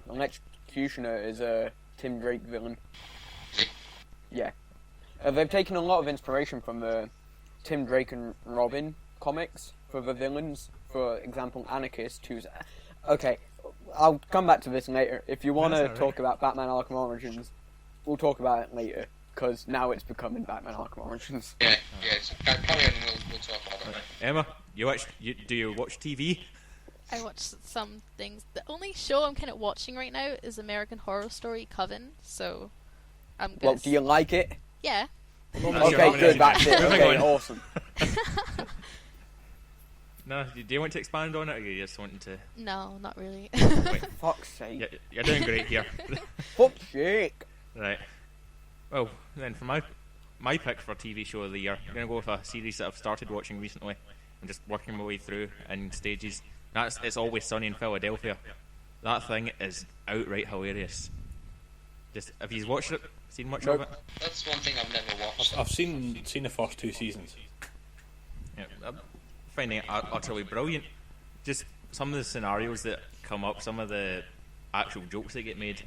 Electrocutioner is a Tim Drake villain. Is it? Yeah. They've taken a lot of inspiration from the Tim Drake and Robin comics for the villains. For example, Anarchist, who's... Okay, I'll come back to this later. If you want to That's all right. talk about Batman Arkham Origins, we'll talk about it later, because now it's becoming Batman Arkham Origins. Yeah, so carry on and we'll talk about that. Emma, do you watch TV? I watch some things. The only show I'm kind of watching right now is American Horror Story Coven, so I'm good. Well, do you like it? Yeah. That's your Okay, nomination. good, that's it. Moving Okay, on. awesome. No, do you want to expand on it, or you just wanting to? No, not really. Fuck's sake. You're doing great here. Fuck's sake. Right. Well, then for my pick for TV show of the year, I'm gonna go with a series that I've started watching recently. I'm just working my way through in stages. It's Always Sunny in Philadelphia. That thing is outright hilarious. Just have you watched it? Seen much of it? That's one thing I've never watched. I've seen the first 2 seasons. Yeah, I'm finding it utterly brilliant. Just some of the scenarios that come up, some of the actual jokes that get made.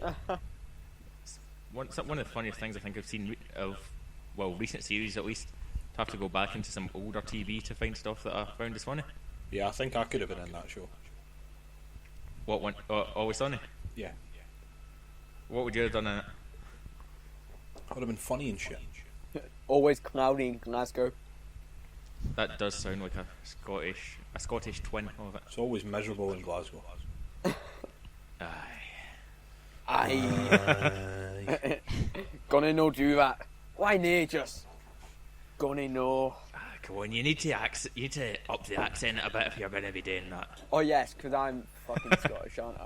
It's one of the funniest things I think I've seen of recent series at least. To have to go back into some older TV to find stuff that I found as funny. Yeah, I think I could have been in that show. What one? Always Sunny. Yeah. What would you have done in it? Would have been funny and shit. Always cloudy in Glasgow. That does sound like a Scottish twin of it. It's always miserable in Glasgow. Aye. Gonna no do that. Why nay just? Gonna no. Come on, you need to up the accent a bit if you're going to be doing that. Oh yes, because I'm fucking Scottish, aren't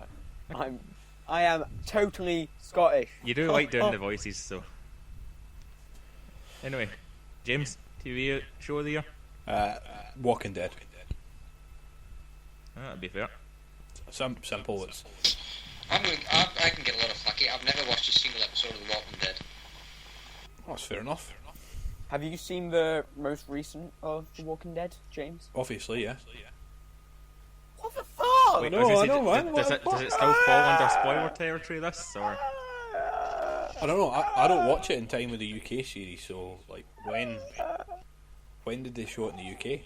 I? I am totally Scottish. You do like doing the voices, so. Anyway, James, TV show of the year? Walking Dead. That'd be fair. Simple. It's I can get a lot of flack. I've never watched a single episode of The Walking Dead. that's fair enough. Have you seen the most recent of The Walking Dead, James? Obviously, yeah. What the fuck? Wait, I know, man. Does it still fall under spoiler territory, this? Or? I don't know. I don't watch it in time with the UK series, so like when did they show it in the UK?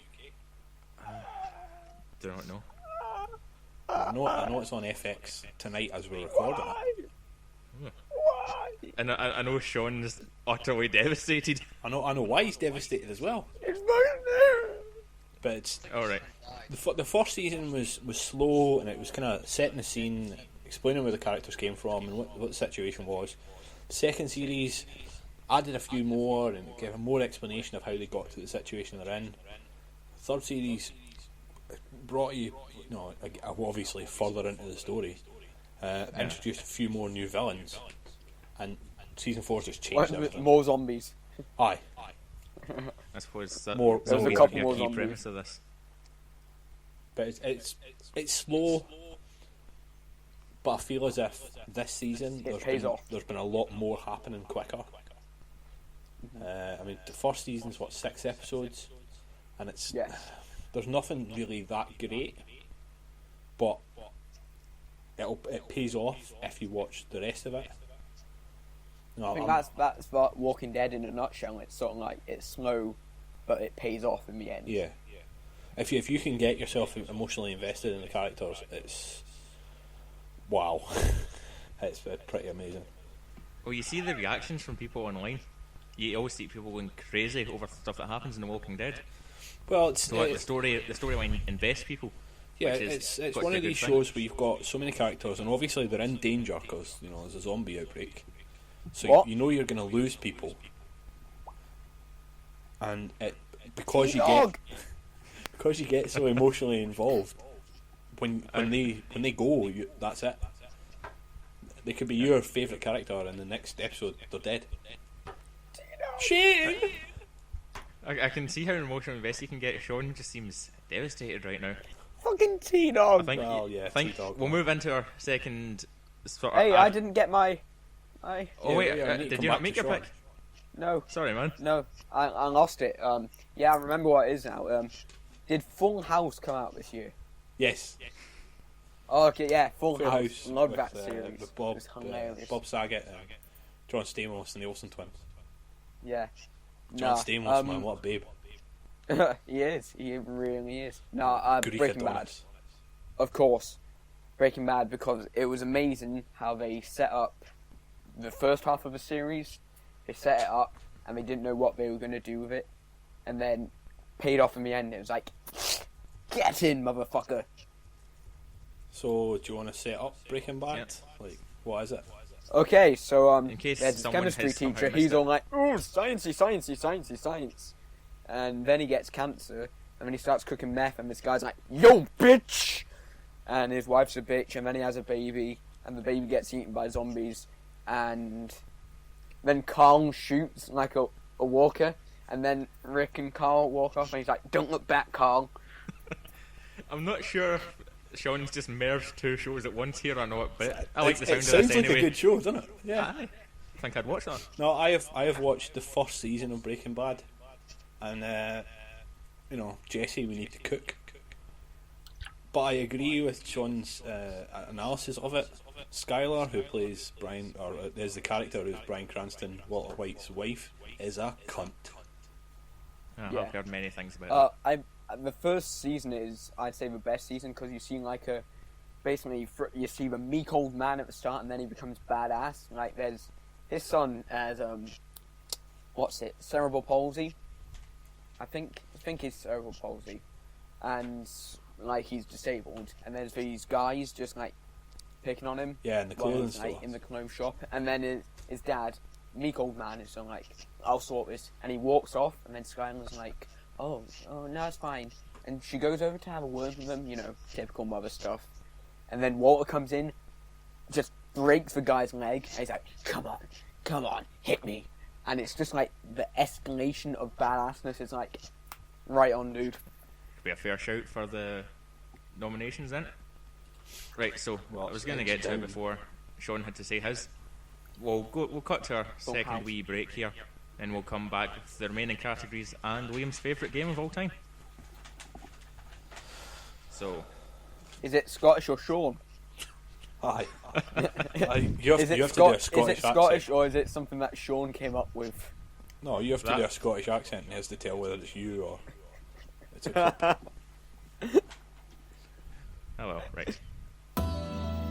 Do not know. I know it's on FX tonight as we're recording it. And I know Sean's utterly devastated. I know why he's devastated as well. It's my But it's Alright. the first season was slow, and it was kind of setting the scene, explaining where the characters came from and what the situation was. The second series added a few more and gave a more explanation of how they got to the situation they're in. Third series brought you know, obviously further into the story, introduced a few more new villains, and season 4 just changed everything. More zombies. Aye. I suppose that More- that's there's a always couple a more key zombies. premise of this. But it's slow. But I feel as if this season pays off. there's been a lot more happening quicker. I mean, the first season's 6 episodes, and it's Yes. there's nothing really that great, but it pays off if you watch the rest of it. No, I think that's what Walking Dead in a nutshell. It's sort of like it's slow, but it pays off in the end. yeah. If you can get yourself emotionally invested in the characters, it's wow. It's pretty amazing. Well, you see the reactions from people online. You always see people going crazy over stuff that happens in The Walking Dead. Well, it's So like, the storyline invests people. yeah, which is it's quite one a of good these thing. shows where you've got so many characters, and obviously they're in danger because there's a zombie outbreak. So What? you know you're going to lose people, and because Dog. you get so emotionally involved when they go, that's it. They could be your favourite character, and the next episode they're dead. Shane. I can see how emotionally invested you can get. Sean just seems devastated right now. Fucking T-Dog. I think, Well, yeah, I think T-Dog. we'll move into our second sort of. Hey, I didn't get my. Oh Yeah, wait, yeah, I need to did come you not back make to your Sean. pick? No, Sorry, man. no, I lost it. Yeah, I remember what it is now. Did Full House come out this year? Yes. Oh, okay, yeah, Full Full House. House Love with, that series. with Bob, It was hilarious. Bob Saget, and John Stamos, and the Olsen twins. Yeah. John Nah, Stamos, man, what a babe. he is. He really is. No, Goody Breaking Bad. Adonis. Of course. Breaking Bad, because it was amazing how they set up the first half of the series. They set it up, and they didn't know what they were going to do with it. And then paid off in the end. It was like, get in, motherfucker. So, do you want to set up Breaking Bad? Yep. Like, what is it? Okay, so In case there's this someone chemistry has somehow teacher. missed He's it. all like, "Oh, science," and then he gets cancer, and then he starts cooking meth, and this guy's like, "Yo, bitch," and his wife's a bitch, and then he has a baby, and the baby gets eaten by zombies, and then Carl shoots like a walker, and then Rick and Carl walk off, and he's like, "Don't look back, Carl." I'm not sure if Sean's just merged two shows at once here or not, but I like the sound It of sounds this like anyway. a good show, doesn't it? Yeah. Aye. I think I'd watch that. No, I have watched the first season of Breaking Bad, and Jesse, we need to cook. But I agree with Sean's analysis of it. Skylar, who plays Brian, or is the character who's Bryan Cranston, Walter White's wife, is a cunt. I've Yeah. heard many things about The first season is, I'd say, the best season because you see like a basically you see the meek old man at the start, and then he becomes badass. Like there's his son has cerebral palsy. I think it's cerebral palsy, and like he's disabled. And there's these guys just like picking on him. Yeah, in the clothing store. Like, in the clothes shop, and then his dad, meek old man, is like, "I'll sort this," and he walks off, and then Skylar's like, "Oh, no, it's fine." And she goes over to have a word with him, typical mother stuff. And then Walter comes in, just breaks the guy's leg, and he's like, come on, hit me. And it's just like, the escalation of badassness is like, right on, dude. Could be a fair shout for the nominations then. Right, so I was going to get to it before Sean had to say his. We'll cut to our second wee break here, and we'll come back with the remaining categories and Liam's favourite game of all time. So, is it Scottish or Sean? Aye. You have to do a Scottish accent. Is it Scottish or is it something that Sean came up with? No, you have to do a Scottish accent, and he has to tell whether it's you or it's a oh well, right.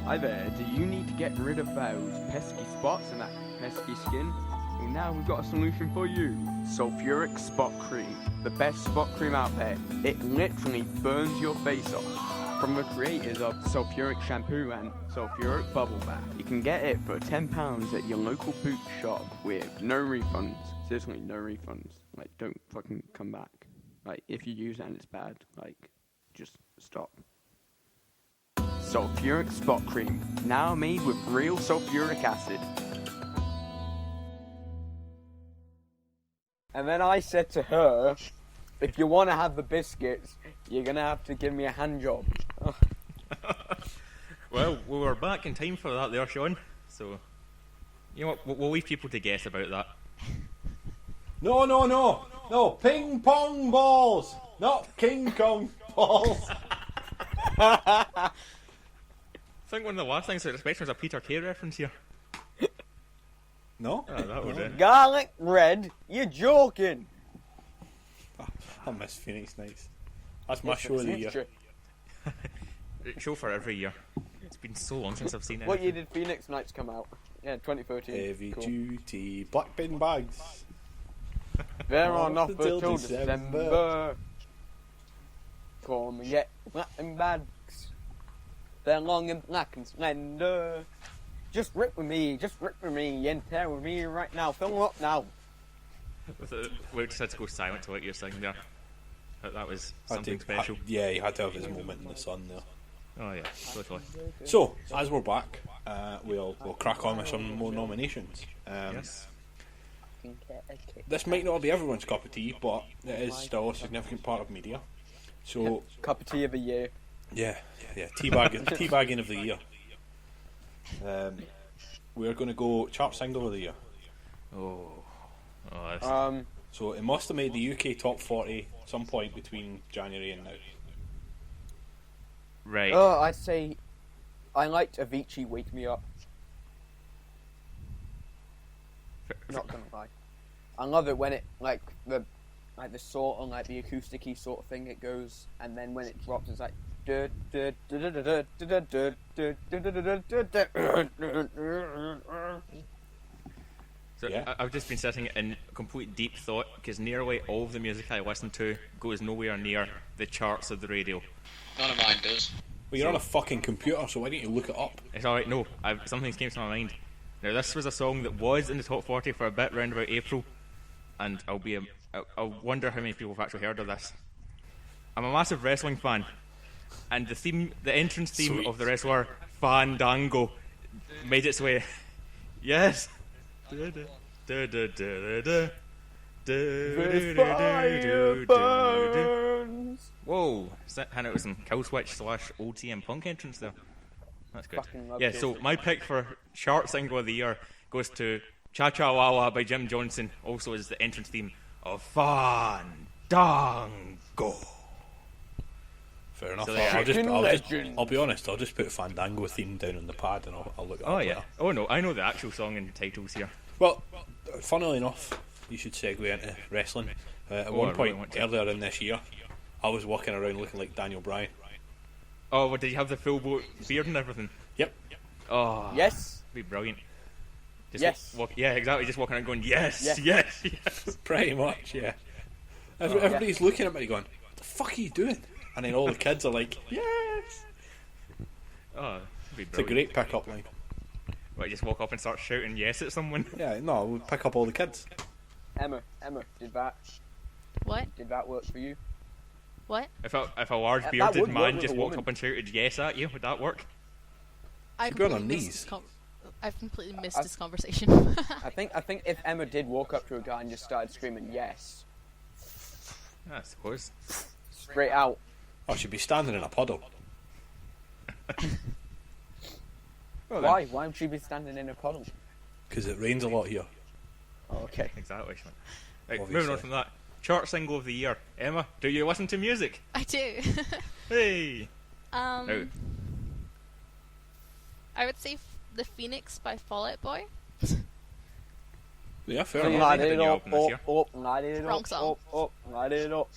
Hi there, do you need to get rid of those pesky spots and that pesky skin? Well, now we've got a solution for you. Sulfuric Spot Cream. The best spot cream out there. It literally burns your face off. From the creators of Sulfuric Shampoo and Sulfuric Bubble Bath. You can get it for £10 at your local boot shop with no refunds. Seriously, no refunds. Like, don't fucking come back. Like, if you use it and it's bad, like, just stop. Sulfuric Spot Cream. Now made with real sulfuric acid. And then I said to her, if you want to have the biscuits, you're going to have to give me a hand job. Well, we were back in time for that there, Sean. So, you know what, we'll leave people to guess about that. No, ping pong balls, not King Kong balls. I think one of the last things I was expecting was a Peter Kay reference here. No? Oh, that was it. Garlic red? You're joking. I miss Phoenix Nights. That's my show of the year. Show for every year. It's been so long since I've seen it. What year did Phoenix Nights come out? Yeah, 2013. Heavy Cool. duty black bin bags. They're on Off offer until till December. December. Come and get black bin bags. They're long and black and slender. Just rip with me, and tear with me right now. Fill them up now. We just had to go silent to what you're saying there. That was something special. Yeah, he had to have his moment in the sun there. Oh yeah, totally. So, as we're back, we'll crack on with some more nominations. Yes. This might not be everyone's cup of tea, but it is still a significant part of media. So, Cup of tea of the year. yeah, teabagging of the year. We're going to go chart single of the year. So it must have made the UK top 40 some point between January and now. Right. Oh, I'd say I liked Avicii Wake Me Up. Not gonna lie. I love it when it the sort on the acousticy sort of thing it goes, and then when it drops it's like So Yeah. I've just been sitting in complete deep thought because nearly all of the music I listen to goes nowhere near the charts of the radio. None of mine does. Well, you're on a fucking computer, so why don't you look it up? It's alright, no, something's came to my mind. Now this was a song that was in the top 40 for a bit round about April, and I'll wonder how many people have actually heard of this. I'm a massive wrestling fan, and the entrance theme Sweet. of the wrestler Fandango made its way. Yes. The fire burns. Whoa, hand out with some Killswitch / Old CM Punk entrance there. That's good. Fucking love Yeah, it. so my pick for chart single of the year goes to Cha Cha Wawa by Jim Johnson, also as the entrance theme of Fandango. Fair enough. So there. I'll be honest, I'll just put Fandango theme down on the pad and I'll look it up Oh yeah. later. Oh no, I know the actual song and titles here. Well, funnily enough, you should segue into wrestling. At Oh, one I really point want to. earlier in this year, I was walking around looking like Daniel Bryan. Oh, well, did you have the full beard and everything? Yep. Oh, Yes. be brilliant. Just Yes. yeah, exactly. Just walking around going, yes, Yes. yes, yes. Pretty much, yeah. Everybody's looking at me going, what the fuck are you doing? And then all the kids are like, yes. Oh, be It's a brilliant. great pick-up line. What, you just walk up and start shouting yes at someone? Yeah, no, we'll pick up all the kids. Emma, did that What? work for you? What? If a large That bearded would work man with just a walked woman. up and shouted yes at you, would that work? I Should be on our completely missed knees. this I've completely missed this conversation. I think if Emma did walk up to a guy and just started screaming yes, I suppose. straight out. I should be standing in a puddle. Why? Why would she be standing in a puddle? Because it rains a lot here. Oh, okay. Exactly, Sean. Right, Obviously. moving on from that. Chart single of the year. Emma, do you listen to music? I do. Hey! I would say The Phoenix by Fall Out Boy. Yeah, fair Yeah. enough. Light they had it a new up, album this year. light it Wrong up, song. light it up,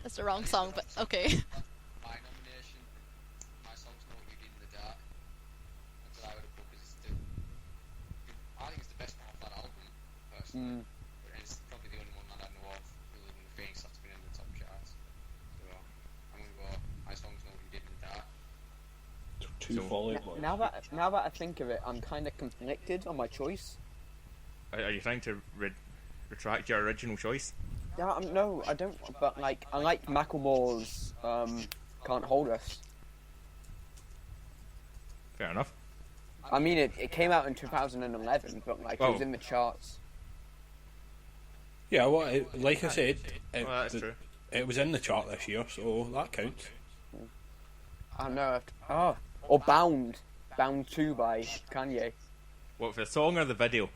That's the wrong song, but okay. My nomination, my song's Know What You Did in the Dark. That's what I would have put because I think it's the best one off that album, personally. And it's probably the only one that I know of, other than the Phoenix, that's been in the top charts. So I'm going to go, my song's Know What You Did in the Dark. Two Fall Out Boys. Now that I think of it, I'm kind of conflicted on my choice. Are you trying to retract your original choice? Yeah, no, I don't. But like, I like Macklemore's "Can't Hold Us." Fair enough. I mean, it came out in 2011, but like it was Oh. in the charts. Yeah, well, like I said, Well, that's true. it was in the chart this year, so that counts. I don't know. Or "Bound," "Bound 2" by Kanye. What, for the song or the video?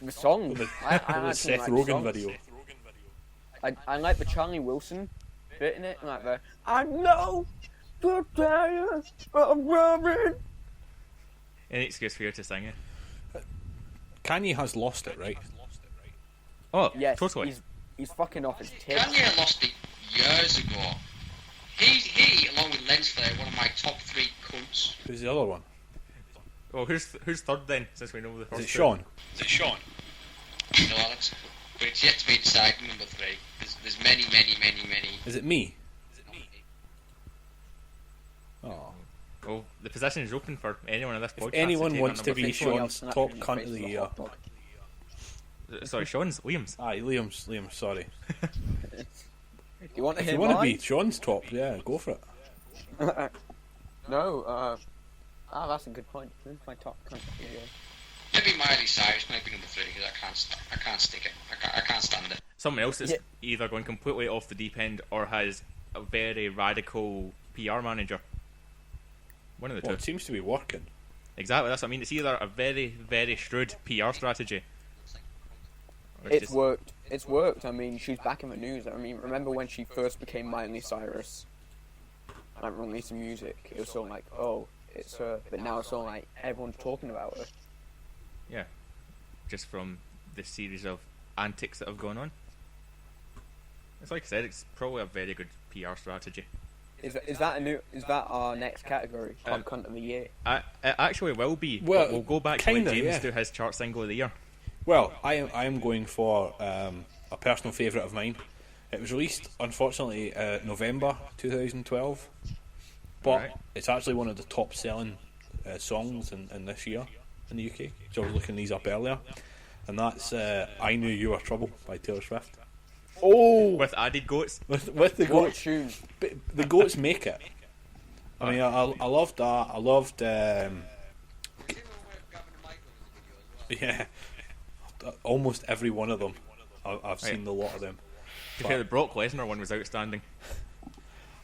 The song. The I actually Seth like the Rogen songs. video. I like the Charlie Wilson bit in it, like the "I know the fire of rubbing." Any excuse for you to sing it? Kanye has lost it, right? Oh, Yes, totally. he's fucking off his tits. Kanye lost it years ago. He, along with Lens Flare, one of my top 3 cunts. Who's the other one? Well, who's third then, since we know the first Is it two? Sean? Is it Sean? No, Alex. But it's yet to be decided, number 3. There's many. Is it me? Oh. Well, the position is open for anyone on this podcast. If anyone take wants on to number be three. Sean's top cunt of the year. Sorry, Sean's Liam's. Aye, Liam's, sorry. Do you want to If hear you want to mine? be Sean's top, yeah, go for it. No, that's a good point. Who's my top country? Maybe Miley Cyrus might be number 3 because I can't stick it. I can't stand it. Someone else that's Yeah. either going completely off the deep end or has a very radical PR manager. One of the Well, two. it seems to be working. Exactly, that's what I mean. It's either a very, very shrewd PR strategy. Or It's just- worked. It's worked. I mean, she's back in the news. I mean, remember when she first became Miley Cyrus? Like releasing music, it was sort of like, oh, it's her. But now it's all like everyone's talking about her. Yeah. Just from the series of antics that have gone on. It's like I said, it's probably a very good PR strategy. Is that our next category? Top cunt of the year. It actually will be. Well, But we'll go back to when kinda, James yeah. do his chart single of the year. Well, I am going for a personal favourite of mine. It was released, unfortunately, November 2012, but Alright. it's actually one of the top-selling songs in this year in the UK. So I was looking these up earlier, and that's "I Knew You Were Trouble" by Taylor Swift. Oh, With added goats. With the what a goats, tune! but the goats make it. I mean, I loved that. I loved, yeah, almost every one of them. I've seen a lot of them. To be fair, the Brock Lesnar one was outstanding.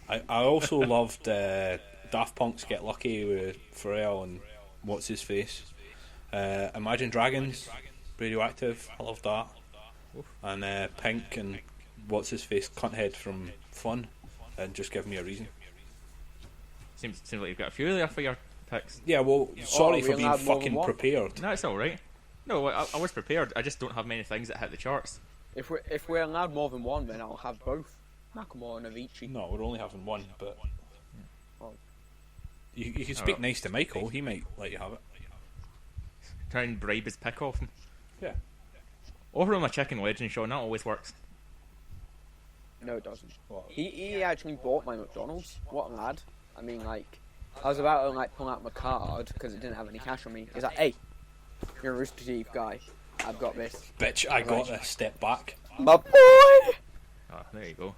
I also loved Daft Punk's "Get Lucky" with Pharrell and what's his face. Imagine Dragons, Radioactive. I loved that. And Pink and what's his face, Cunthead from Fun, and Just Give Me a Reason. Seems like you've got a few there for your picks. Yeah, well, sorry we for being allowed more than fucking one? prepared. No, it's alright. No, I was prepared. I just don't have many things that hit the charts. If we're allowed more than one, then I'll have both. Macklemore and Avicii. No, we're only having one, but Oh. you can speak nice to Michael. He might let you have it. Try and bribe his pick off him. Yeah. Offer him a chicken legend, Sean. That always works. No, it doesn't. Well, He actually bought my McDonald's. What a lad. I mean, like, I was about to, like, pull out my card because it didn't have any cash on me. He's like, hey, you're a Rooster Teeth guy. I've got this. bitch, I got this. Step back. My boy! Ah, there you go.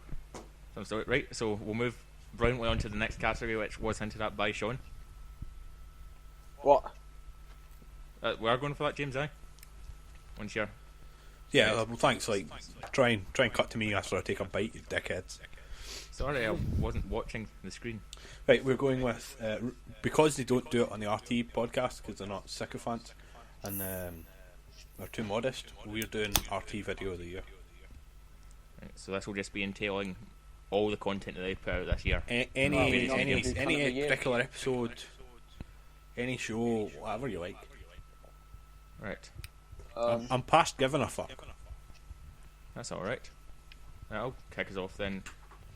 So, right, so we'll move brilliantly on to the next category, which was hinted at by Sean. What? We are going for that, James, aye? Once you're... Yeah, well, thanks. Like, try and cut to me after I take a bite, you dickheads. Sorry, I wasn't watching the screen. Right, we're going with because they don't do it on the RT podcast because they're not sycophants and they're too modest. We're doing RT video of the year. Right, so this will just be entailing all the content that they put out this year. Any Cunt of the year. particular episode, any show, whatever you like. Right, I'm past giving a fuck. that's alright. I'll kick us off then.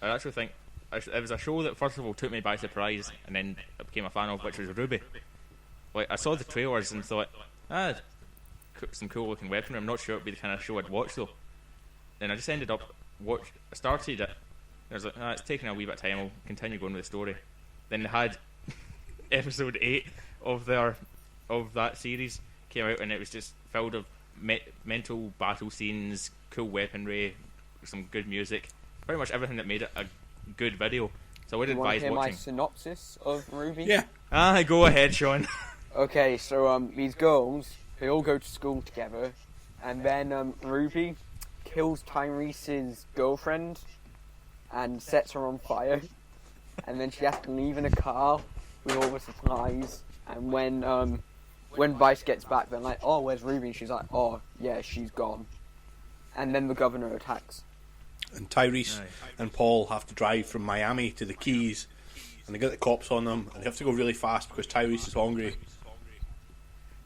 I actually think it was a show that first of all took me by surprise and then I became a fan of, which was Ruby. Like, I saw the trailers and thought, some cool looking weaponry. I'm not sure it would be the kind of show I'd watch though. Then I just ended up started it. I was like, it's taking a wee bit of time. I'll continue going with the story. Then they had episode 8 of that series came out, and it was just filled of mental battle scenes, cool weaponry, some good music, pretty much everything that made it a good video. So I would You want to advise hear my watching. synopsis of Ruby? Yeah. Go ahead, Sean. Okay, so these girls, they all go to school together, and then Ruby kills Tyrese's girlfriend and sets her on fire, and then she has to leave in a car with all the supplies. And when Vice gets back, they're like, "Oh, where's Ruby?" And she's like, "Oh, yeah, she's gone." And then the governor attacks. And Tyrese and Paul have to drive from Miami to the Keys, and they get the cops on them, and they have to go really fast because Tyrese is hungry.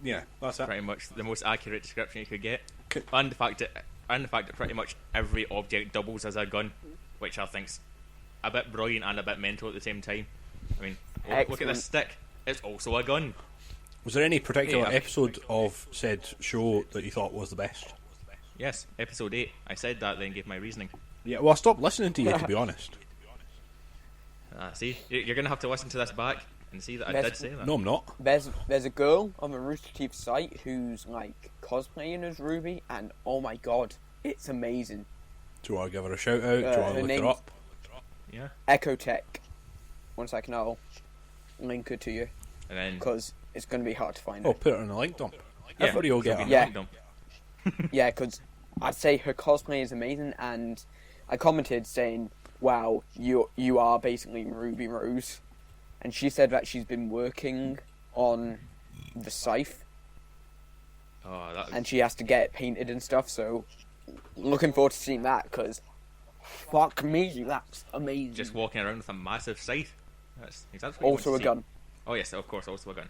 Yeah, that's it. Pretty much the most accurate description you could get. Okay. And the fact that pretty much every object doubles as a gun, which I think's a bit brilliant and a bit mental at the same time. I mean, look at Excellent. this stick. It's also a gun. Was there any particular Yeah. episode of said show that you thought was the best? Yes, episode 8. I said that, then gave my reasoning. Yeah, well, I stopped listening to you, to be honest. See, you're going to have to listen to this back and see that I did say that. No, I'm not. There's a girl on the Rooster Teeth site who's like cosplaying as Ruby, and oh my god, it's amazing. Do you want to give her a shout out? Do you want her to look her name's- up? Yeah. Ecotech. One second, I'll link her to you And then... because it's going to be hard to find Oh, her. put her in the link dump. yeah, Everybody will so get it'll her. be Yeah. linked up. Yeah, because I'd say her cosplay is amazing, and I commented saying, "Wow, you are basically Ruby Rose," and she said that she's been working on the scythe, Oh, that and she has to get it painted and stuff. So, looking forward to seeing that because, fuck me, that's amazing. just walking around with a massive scythe. That's exactly what you also want a to see. gun. Oh yes, of course, also a gun.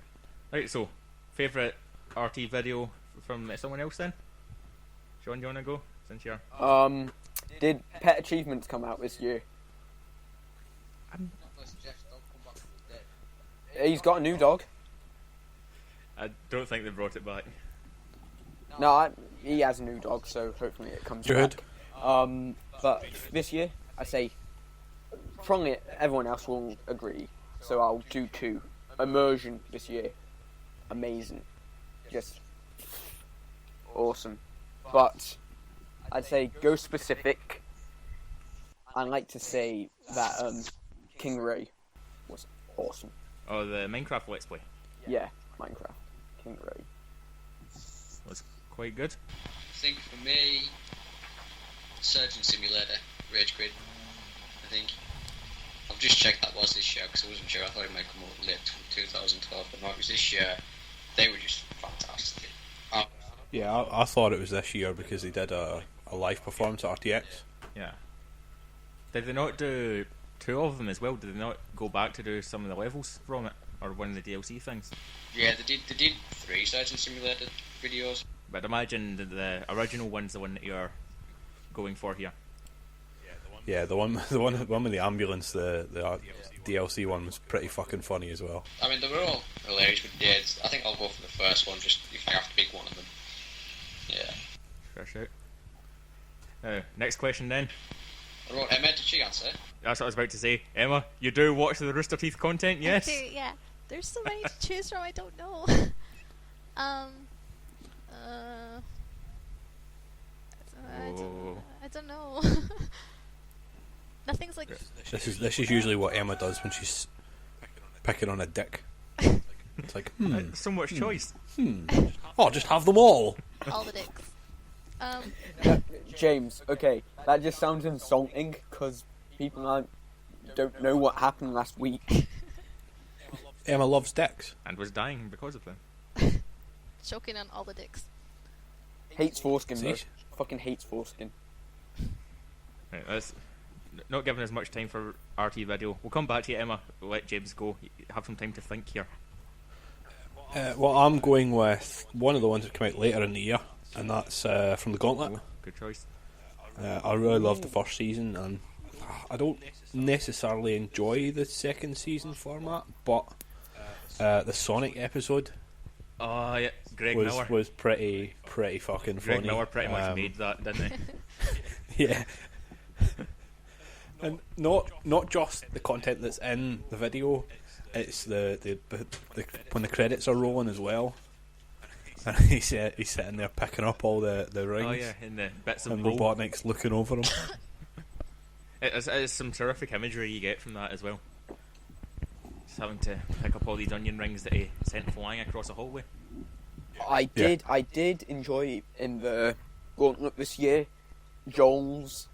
Right, so favourite RT video from someone else then? Sean, do you want to go since you're? Did Pet Achievements come out this year? Unless Jeff's dog come back from the dead. He's got a new dog. I don't think they brought it back. No, he has a new dog, so hopefully it comes Good. back. But this year, I say, probably everyone else will agree, so I'll do 2. Immersion this year, amazing, just awesome. But I'd say go specific. I'd like to say that King Ray was awesome. Oh, the Minecraft Let's Play Yeah, Minecraft, King Ray. was quite good. I think for me, Surgeon Simulator, Rage Quit. I think. I've just checked that was this year because I wasn't sure. I thought it might come out late 2012, but no, it was this year. They were just fantastic. Yeah, I thought it was this year because they did a live performance at RTX. Yeah. Did they not do 2 of them as well? Did they not go back to do some of the levels from it, or one of the DLC things? Yeah, they did 3 Surgeon Simulator videos. But I'd imagine that the original one's the one that you're going for here. Yeah, the one with the ambulance, the DLC one was pretty fucking funny as well. I mean, they were all hilarious, but yeah, I think I'll go for the first one, just if I have to pick one of them. Yeah. Fair shout. Next question then. What Emma, did she answer? That's what I was about to say. Emma, you do watch the Rooster Teeth content, yes? I do, yeah. There's so many to choose from, I don't know. I don't know. Nothing's like... This is usually what Emma does when she's picking on a dick. It's like, So much choice. Oh, just have them all. all the dicks. James, okay, that just sounds insulting because people don't know what happened last week. Emma loves dicks. And was dying because of them. Choking on all the dicks. Hates foreskin, bro. See? Fucking hates foreskin. Right, that's not giving us much time for RT video. We'll come back to you, Emma. We'll let James go. Have some time to think here. Well, I'm going with one of the ones that came out later in the year, and that's from the Gauntlet. Oh, good choice. I really loved the first season, and I don't necessarily enjoy the second season format, but the Sonic episode Oh yeah, Greg Miller. was pretty fucking Greg funny. Miller pretty much made that, didn't he? Yeah. And not just the content that's in the video, it's the when the credits are rolling as well. And he's sitting there picking up all the rings. Oh yeah, in the bits of and gold. Robotnik's looking over him. It's some terrific imagery you get from that as well. Just having to pick up all these onion rings that he sent flying across a hallway. I did enjoy in the Gauntlet this year, Joel's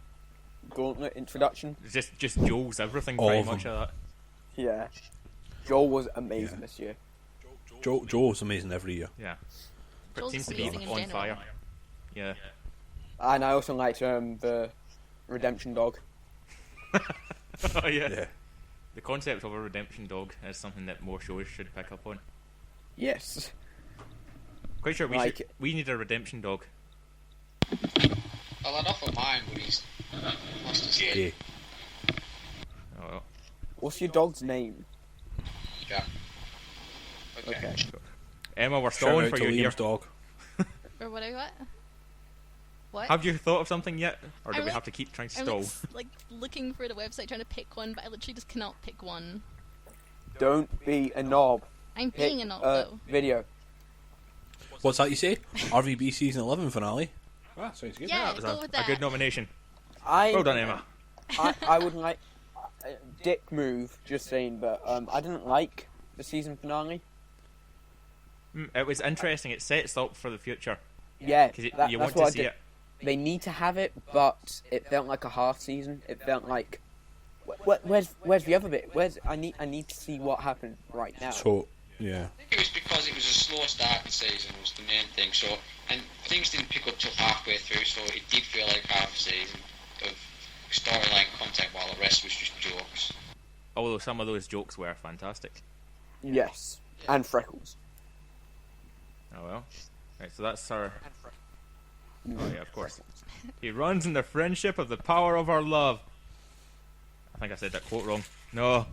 Gauntlet introduction. It's just Joel's everything, All pretty of much them. of that. Yeah. Joel was amazing this year. Joe's amazing every year. Yeah. But Joel's seems to be amazing in on general. fire. Yeah. And I also liked the Redemption Dog. Oh yeah. Yeah. The concept of a redemption dog is something that more shows should pick up on. Yes. Quite sure Like- we need a redemption dog. Well, I'd offer mine, but he's lost his head. Yeah. Oh well. What's your dog's name? Yeah. Okay. Okay. Emma, we're Shout stalling out for to you here. Liam's dog. Or what? What? Have you thought of something yet? Or do I'm we like- have to keep trying to I'm stall? like looking for the website trying to pick one, but I literally just cannot pick one. Don't be a knob. I'm Pick being a knob a though. video. What's that you say? RVB season 11 finale. Ah, sounds good. Yeah, That was go with a that. good nomination. I Well done, Emma. I would like dick move. Just saying, but I didn't like the season finale. It was interesting. It sets up for the future Yeah, because you that's want what to I see did. it. They need to have it, but it felt like a half season. It felt like where's the other bit? I need to see what happened right now. So, yeah. I think it was because it was a slow starting season was the main thing. So, and things didn't pick up till halfway through, so it did feel like half a season of storyline content, while the rest was just jokes. Although some of those jokes were fantastic. Yes, and freckles. Oh well. Right, so that's our. Oh yeah, of course. He runs in the friendship of the power of our love. I think I said that quote wrong. No.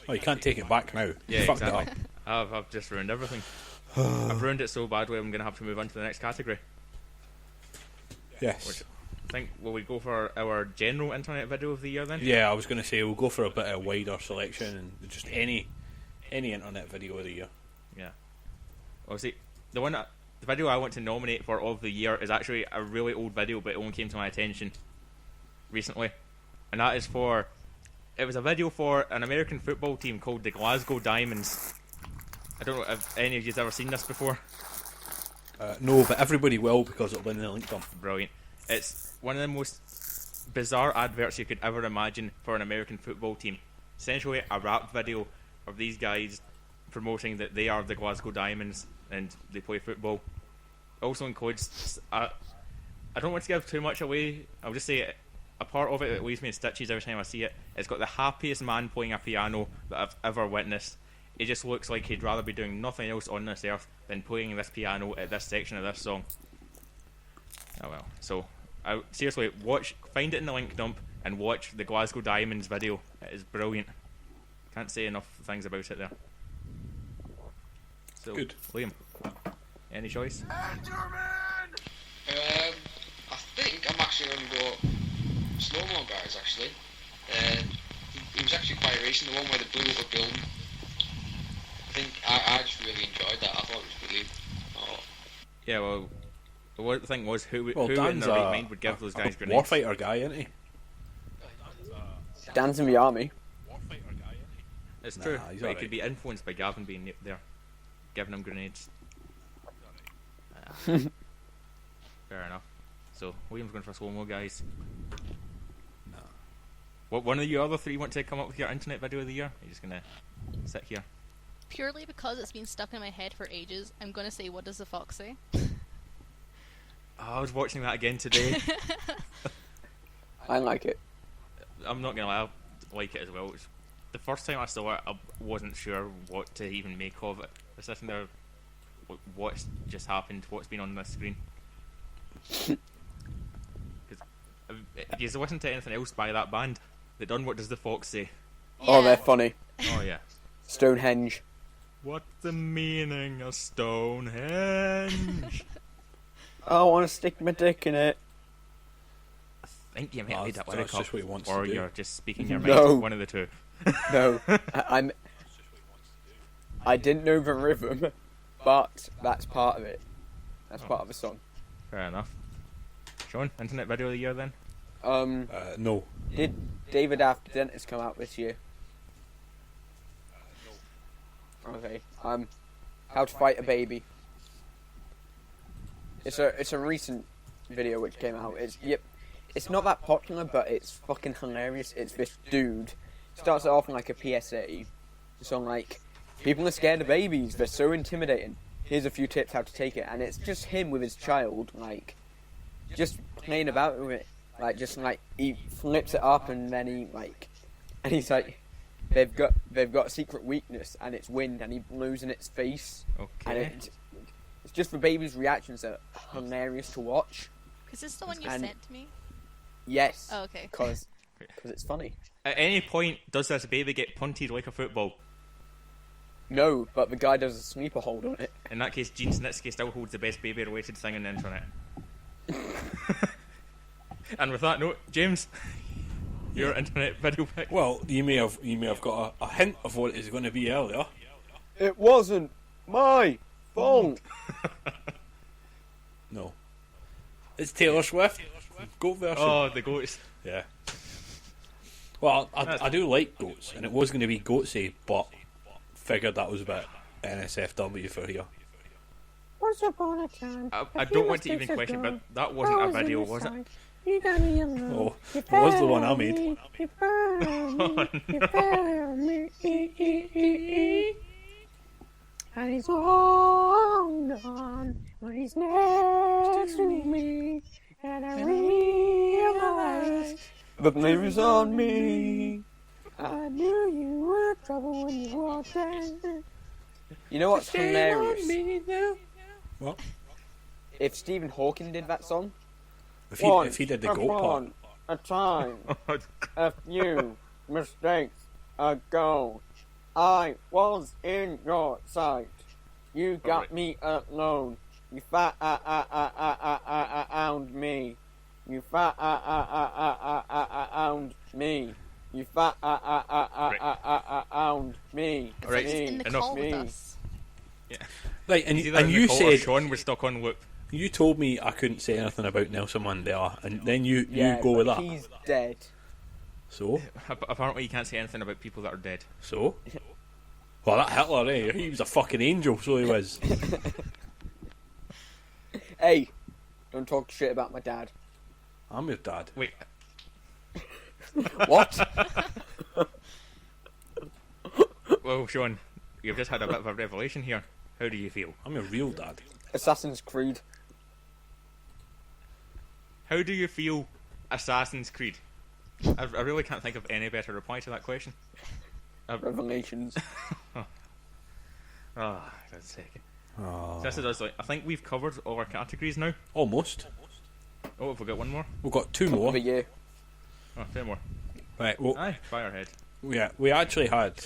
Oh, you can't take it back now. Yeah, You fucked it exactly. I've just ruined everything. I've ruined it so badly. I'm gonna have to move on to the next category. up. Yes. I think will we go for our general internet video of the year then? Yeah, I was going to say we'll go for a bit of wider selection and just any internet video of the year. Yeah. Well, see, the video I want to nominate for of the year is actually a really old video, but it only came to my attention recently, and that is for. It was a video for an American football team called the Glasgow Diamonds. I don't know if any of you've ever seen this before. No, but everybody will because it'll be in the link dump. Brilliant. It's one of the most bizarre adverts you could ever imagine for an American football team. Essentially a rap video of these guys promoting that they are the Glasgow Diamonds and they play football. Also includes I don't want to give too much away. I'll just say a part of it that leaves me in stitches every time I see it. It's got the happiest man playing a piano that I've ever witnessed. It just looks like he'd rather be doing nothing else on this earth than playing this piano at this section of this song. Oh well. So Seriously, find it in the link dump and watch the Glasgow Diamonds video. It is brilliant. Can't say enough things about it there. So, Good. Liam, any choice? I think I'm actually going to go slow-mo guys, actually. It was actually quite recent, the one where they blew up a building. I think I just really enjoyed that. I thought it was brilliant. Oh. Yeah, well, the thing was, who in Dan's their right mind would give those guys grenades? warfighter guy, isn't he? Dan's in the army. It's true, he's but he alright. could be influenced by Gavin being there, giving him grenades. Fair enough. So, William's going for slow-mo, guys. Nah. What one of you other three want to come up with your internet video of the year? You're just going to sit here. Purely because it's been stuck in my head for ages, I'm gonna say, what does the fox say? I was watching that again today. I like it. I'm not going to lie, I like it as well. It's, the first time I saw it, I wasn't sure what to even make of it. I was sitting there, what's just happened? What's been on this screen? Because if you listen to anything else by that band, they done What Does the Fox Say? Oh, Yeah. they're funny. Oh yeah. Stonehenge. What's the meaning of Stonehenge? I want to stick my dick in it. I think you might Oh, have made that that's lyric just up, what he wants or to do. you're just speaking your mind. No. One of the two. No, I didn't know the rhythm, but that's part of it. That's part of the song. Fair enough. Sean, internet video of the year then? No. Did David After Dentist come out this year? Okay. How to Fight a Baby. It's a recent video which came out. It's not that popular, but it's fucking hilarious. It's this dude starts it off in like a PSA, so like, people are scared of babies. They're so intimidating. Here's a few tips how to take it, and it's just him with his child, like, just playing about with it, like, just like he flips it up and then and he's like, they've got a secret weakness and it's wind, and he blows in its face, and Okay. it's just the baby's reactions are hilarious to watch. Is this the one you And- sent to me? Yes, Oh, okay. because it's funny. At any point, does this baby get punted like a football? No, but the guy does a sleeper hold on it. In that case, Gene Snitsky still holds the best baby-related thing on the internet. And with that note, James, your internet video pick. Well, you may have got a hint of what it's going to be earlier. It wasn't my fault. No. It's Taylor Swift. Goat version. Oh, the goats. Yeah. Well, I do like goats, and it was going to be goatsy, but figured that was a bit NSFW for here. Once upon a time. I don't want to even question, but that wasn't a video, was it? You got me alone. Oh, it was the one I made. You found me. You found me. And he's long gone, but he's next to me. And I realized The blame is on me. I knew you were trouble when you walked in. You know what's hilarious? What? If Stephen Hawking did that song, If he did the goat part. a time, a few mistakes ago, I was in your sight. You got Alright. me alone. You found me. You found me. You found me. Alright, He's in the enough. call with Me. us. Right, and It's either you Nicole or said Sean was stuck on loop. you told me I couldn't say anything about Nelson Mandela, and then you yeah, go with but that. he's dead. So Apparently, you can't say anything about people that are dead. so. Well, that Hitler, he was a fucking angel, so he was. Hey, don't talk shit about my dad. I'm your dad. Wait, What? well, Sean, you've just had a bit of a revelation here. How do you feel? I'm your real dad. Assassin's Creed. How do you feel Assassin's Creed? I really can't think of any better reply to that question. Revelations. Ah, that's sick. Oh, So this is us, like, I think we've covered all our categories now. almost. Oh, have we got one more? We've got two Of more. the year. Oh, two more. Right, well, Aye, fire ahead. we actually had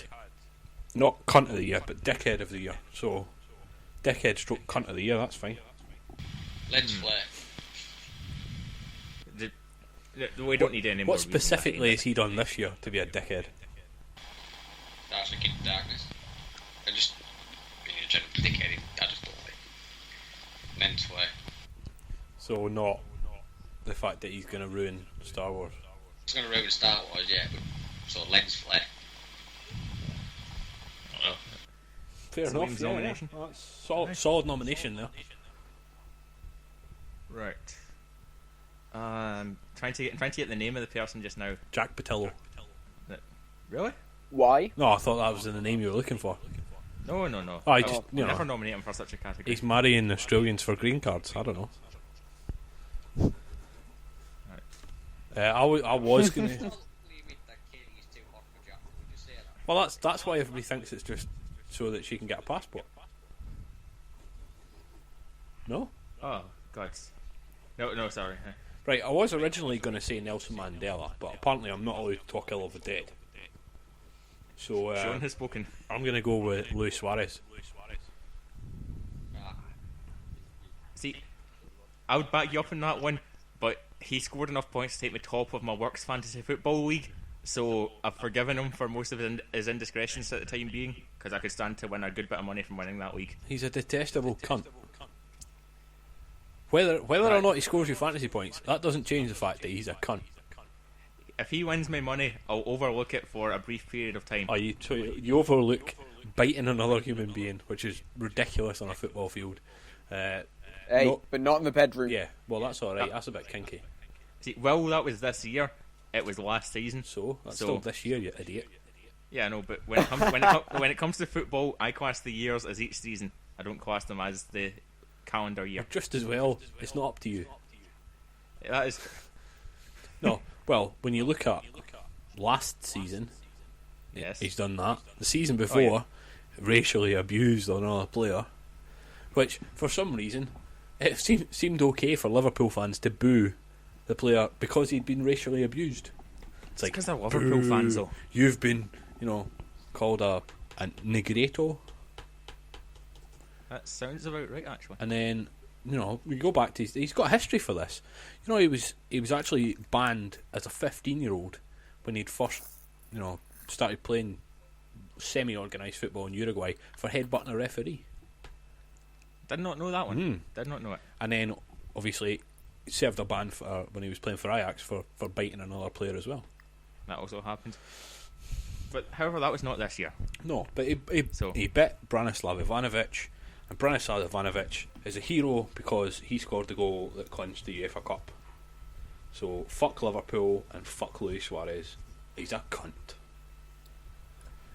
not cunt of the year, but dickhead of the year. So, dickhead stroke cunt of the year, that's fine. Lens flare. We don't need any more. What specifically has he done this year to be a dickhead? That's like in darkness. I just being a general dickhead. I just don't like lens flare. So, not the fact that he's going to ruin Star Wars. It's gonna ruin Star Wars, yeah, but so lens flare. I don't know. Fair It's enough. Liam's Yeah, nomination. yeah. That's solid nomination there. Right. Trying to get the name of the person just now. Jack Patillo. Really? Why? No, I thought that was the name you were looking for. No. Oh, I just, you Never know, nominate him for such a category. he's marrying Australians for green cards. I don't know. I was going to... Leave it that Katie's too hot for Jack. Would you say that? Well, that's why everybody thinks it's just so that she can get a passport. No? Oh, God. No, sorry. Right, I was originally going to say Nelson Mandela, but apparently I'm not allowed to talk ill of the dead. So Sean has spoken. I'm going to go with Luis Suarez. See, I would back you up in that one, but he scored enough points to take me top of my works fantasy football league, so I've forgiven him for most of his indiscretions at the time being, because I could stand to win a good bit of money from winning that league. He's a detestable cunt. Whether or not he scores you fantasy points, that doesn't change the fact that he's a cunt. If he wins me money, I'll overlook it for a brief period of time. Oh, you overlook biting another human being, which is ridiculous on a football field. Hey, No. but not in the bedroom. Yeah, well, that's alright. That's a bit kinky. See, well, that was this year. It was last season. So, that's still this year, you idiot. Yeah, I know, but when it comes to football, I class the years as each season. I don't class them as the calendar year. Just as well, it's not up to you. That is... No, well, when you look at last season, Yes. he's done that. The season before, racially abused another player, which, for some reason, it seemed okay for Liverpool fans to boo the player because he'd been racially abused. It's like, 'cause they're Liverpool fans, though. You've been, called a negreto. That sounds about right, actually. And then, we go back to he's got a history for this. He was actually banned as a 15-year-old when he'd first, started playing semi-organised football in Uruguay for headbutting a referee. Did not know that one. Did not know it. And then, obviously, he served a ban for when he was playing for Ajax for biting another player as well. That also happened. But, however, that was not this year. No, but he bit Branislav Ivanovic, and Branislav Ivanovic is a hero because he scored the goal that clinched the UEFA Cup. So, fuck Liverpool and fuck Luis Suarez. He's a cunt.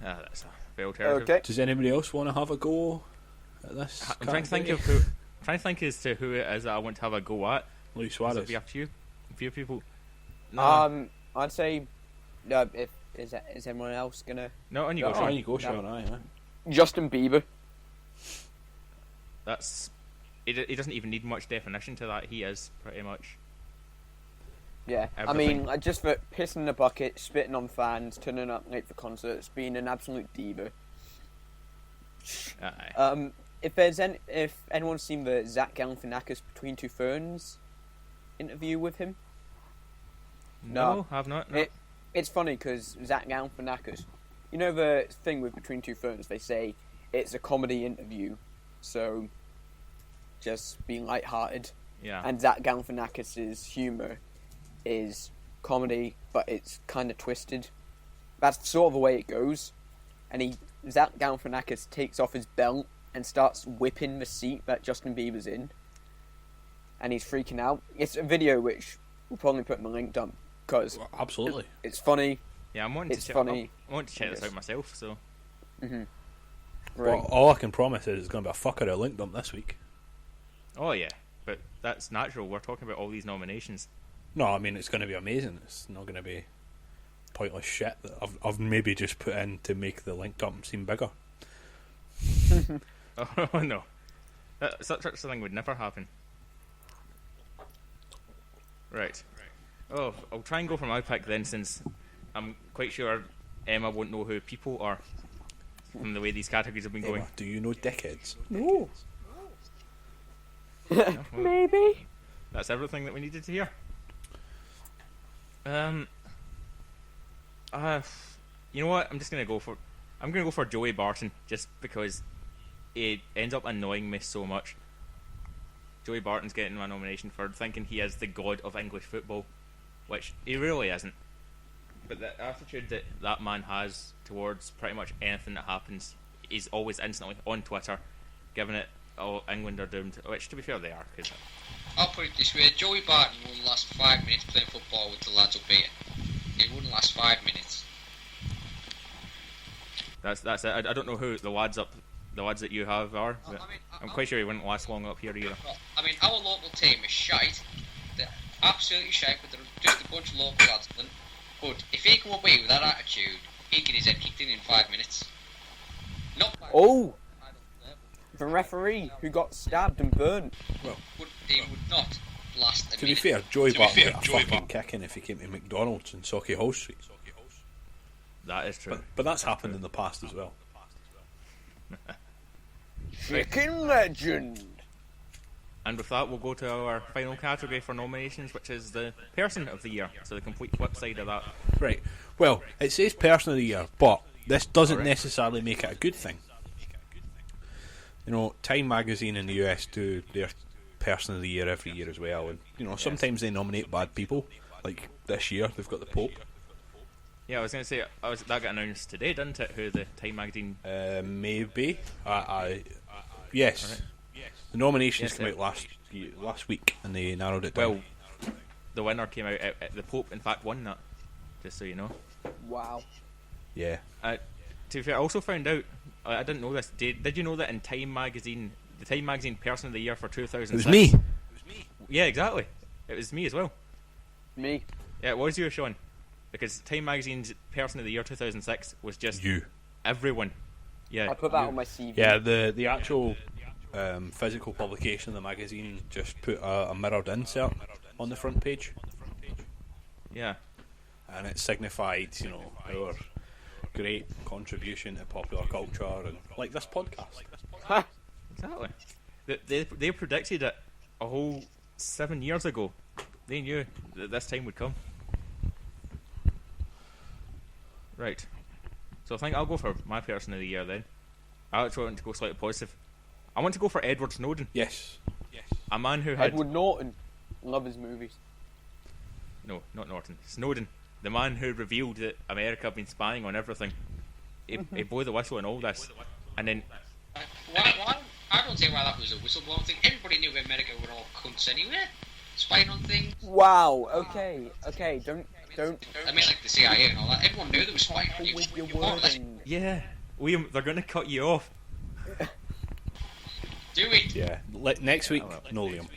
That's a fair alternative. Okay. Does anybody else want to have a go at this? I'm trying to think as to who it is that I want to have a go at. Luis There'll Suarez. be a few people. No, I'd say, is anyone else gonna? no, on you go. Oh, Sean. you go, Sean. Aye. Justin Bieber. That's he doesn't even need much definition to that. He is pretty much. Yeah, Everything. I mean, just for pissing in a bucket, spitting on fans, turning up late for concerts, being an absolute diva. Aye. If anyone's seen the Zach Galifianakis Between Two Ferns interview with him, No, I've not. No. it's funny because Zach Galifianakis, the thing with Between Two Ferns, they say it's a comedy interview, so just being lighthearted. Yeah. And Zach Galifianakis' humour is comedy, but it's kind of twisted. That's sort of the way it goes. And Zach Galifianakis takes off his belt and starts whipping the seat that Justin Bieber's in. And he's freaking out. It's a video which we'll probably put in the link dump, because Absolutely. it's funny. Yeah, I'm wanting It's to check. funny. I want to check this Yes. out myself. So. Right. Well, all I can promise is it's going to be a fucker at link dump this week. Oh yeah, but that's natural. We're talking about all these nominations. No, I mean, it's going to be amazing. It's not going to be pointless shit that I've maybe just put in to make the link dump seem bigger. Oh no, such a thing would never happen. Right. Oh, I'll try and go for my pick then, since I'm quite sure Emma won't know who people are from the way these categories have been going. Emma, do you know dickheads? No. Well, Maybe. that's everything that we needed to hear. You know what? I'm gonna go for Joey Barton, just because it ends up annoying me so much. Joey Barton's getting my nomination for thinking he is the god of English football, which he really isn't. But the attitude that that man has towards pretty much anything that happens, he's always instantly on Twitter, giving it, "Oh, England are doomed," which, to be fair, they are. Cause I'll put it this way: Joey Barton wouldn't last 5 minutes playing football with the lads up here. It wouldn't last 5 minutes. that's it. I don't know who the lads that you have are, but I'm quite sure he wouldn't last long up here either. I mean, our local team is shite. They're absolutely shite, but they're just a bunch of local lads. But if he come away with that attitude, he get his head kicked in 5 minutes. Not 5 Oh! minutes. I don't know. The referee who got stabbed and burnt. Well, But he would not last a to be minute. fair, Joey Barton would get a fucking kicking if he came to McDonald's in Sauchiehall Hall Street. That is true. But that's happened in the past as well. Chicken legend. And with that, we'll go to our final category for nominations, which is the Person of the Year. So the complete flip side of that. Right. Well, it says Person of the Year, but this doesn't Alright. necessarily make it a good thing. You know, Time magazine in the US do their Person of the Year every year as well, and you know sometimes they nominate bad people. Like this year, they've got the Pope. Yeah, I was going to say, that got announced today, didn't it? Who the Time magazine... Maybe. Yes. Alright. The nominations Yes, came out last week, and they narrowed it down. Well, the winner came out. The Pope, in fact, won that. Just so you know. Wow. Yeah. To be fair, I also found out. I didn't know this. Did you know that in Time magazine, the Time magazine Person of the Year for 2006? It was me. Yeah, exactly. It was me as well. Me. Yeah, it was you, Sean. Because Time magazine's Person of the Year 2006 was just You. everyone. Yeah. I put that you. on my CV. Yeah, the actual physical publication of the magazine just put a mirrored insert on the front page, Yeah. and it signified, you know, our great contribution to popular culture, and like this podcast. Exactly. They predicted it a whole 7 years ago. They knew that this time would come. Right. So I think I'll go for my Person of the Year then. I actually want to go slightly positive. I want to go for Edward Snowden. Yes. A man who had... Edward Norton. Love his movies. No, not Norton. Snowden. The man who revealed that America have been spying on everything. He blew the whistle and all this. And then... Why? I don't see why that was a whistleblower thing. Everybody knew America were all cunts anyway. Spying on things. Wow. Okay. Don't. I mean, like the CIA and all that. Everyone knew they were spying on you. With your You want that? wording. Yeah. William, they're going to cut you off. Do it. Yeah. Next week, no Liam.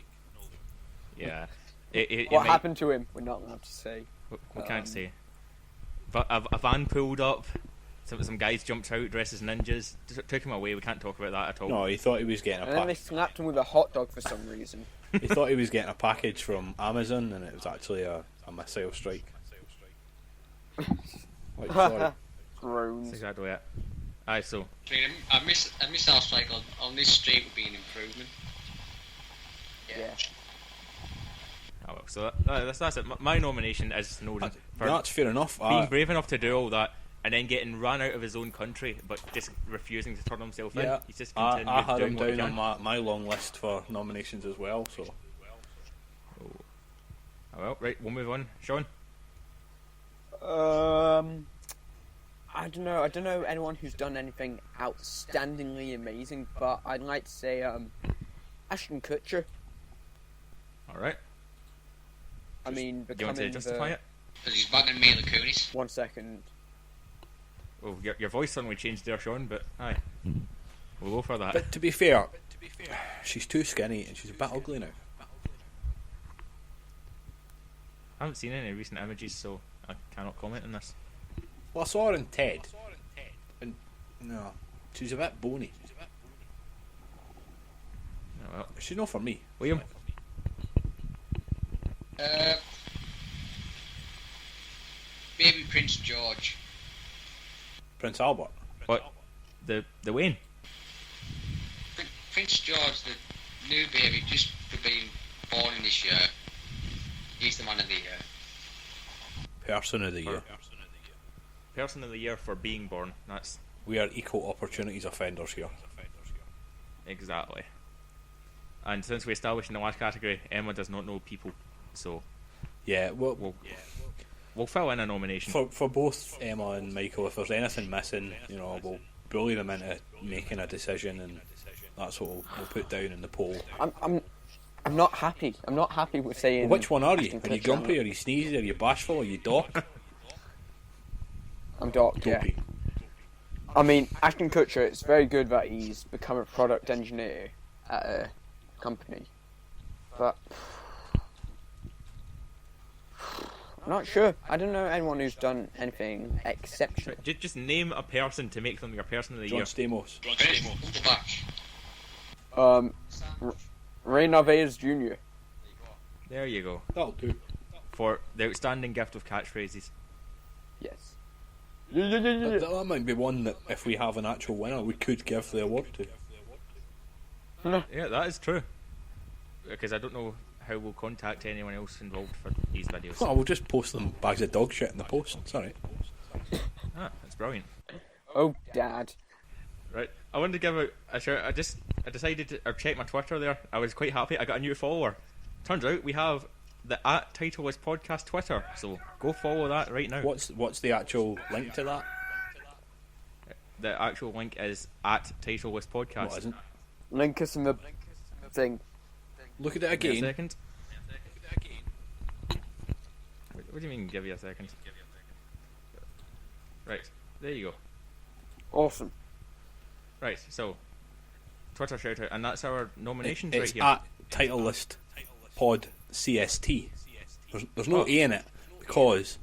Yeah. What happened to him? We're not allowed to say. We can't say. But a van pulled up. Some guys jumped out dressed as ninjas. Took him away. We can't talk about that at all. No, he thought he was getting And then they slapped him with a hot dog for some reason. he thought he was getting a package from Amazon, and it was actually a missile strike. Like, sorry. That's Groans. exactly it. Aye, so... I mean, a missile strike on this street would be an improvement. Yeah. Oh well, so that's it. My nomination is Snowden. For That's fair enough. being brave enough to do all that, and then getting run out of his own country, but just refusing to turn himself in. Yeah, He's just I continued had doing him what he down can. on my long list for nominations as well. So Oh well, right, we'll move on. Sean? I don't know. I don't know anyone who's done anything outstandingly amazing, but I'd like to say Ashton Kutcher. Alright. I mean, You want becoming to justify the... it? Because he's banging Mila Kunis. 1 second. Oh, your voice suddenly changed there, Sean, but aye. We'll go for that. but to be fair, she's too skinny and she's a bit ugly now. I haven't seen any recent images, so I cannot comment on this. Well, I saw her in Ted, and no, she's a bit bony. Oh, well. She's not for me. William? Baby Prince George. Prince Albert. What? The Wayne? Prince George, the new baby, just for being born in this year. He's the man of the year. Person of the year. Person of the year for being born. That's We are equal opportunities offenders here. exactly. And since we established in the last category, Emma does not know people, so Yeah, well, we'll fill in a nomination. for both Emma and Michael, if there's anything missing, we'll bully them into making a decision, and that's what we'll put down in the poll. I'm not happy. I'm not happy with saying. Which one are you? Ashton Are you Kutcher. grumpy? Are you sneezy? Are you bashful? Are you doc? I'm Doc. Yeah. Dopey. I mean, Ashton Kutcher. It's very good that he's become a product engineer at a company, but I'm not sure. I don't know anyone who's done anything exceptional. Just name a person to make them your person of the John year. Stamos. Ray Narvaez Jr. There you go. That'll do. For the outstanding gift of catchphrases. Yes. That might be one that, if we have an actual winner, we could give the award to. Yeah, that is true. Because I don't know how we'll contact anyone else involved for these videos. Well, we'll just post them bags of dog shit in the post. It's alright. That's brilliant. Oh, Dad. Right, I wanted to give out a shout. I decided to check my Twitter there. I was quite happy. I got a new follower. Turns out we have the @Titleless podcast Twitter, so go follow that right now. What's the actual link to that? The actual link is @Titleless podcast. What isn't? Link us in the thing. Look at it Give me a again. second. What do you mean? Give you a second. Right, there you go. Awesome. Right, so Twitter shout out, and that's our nominations It's right here. @Titleless pod CST. There's no A in it because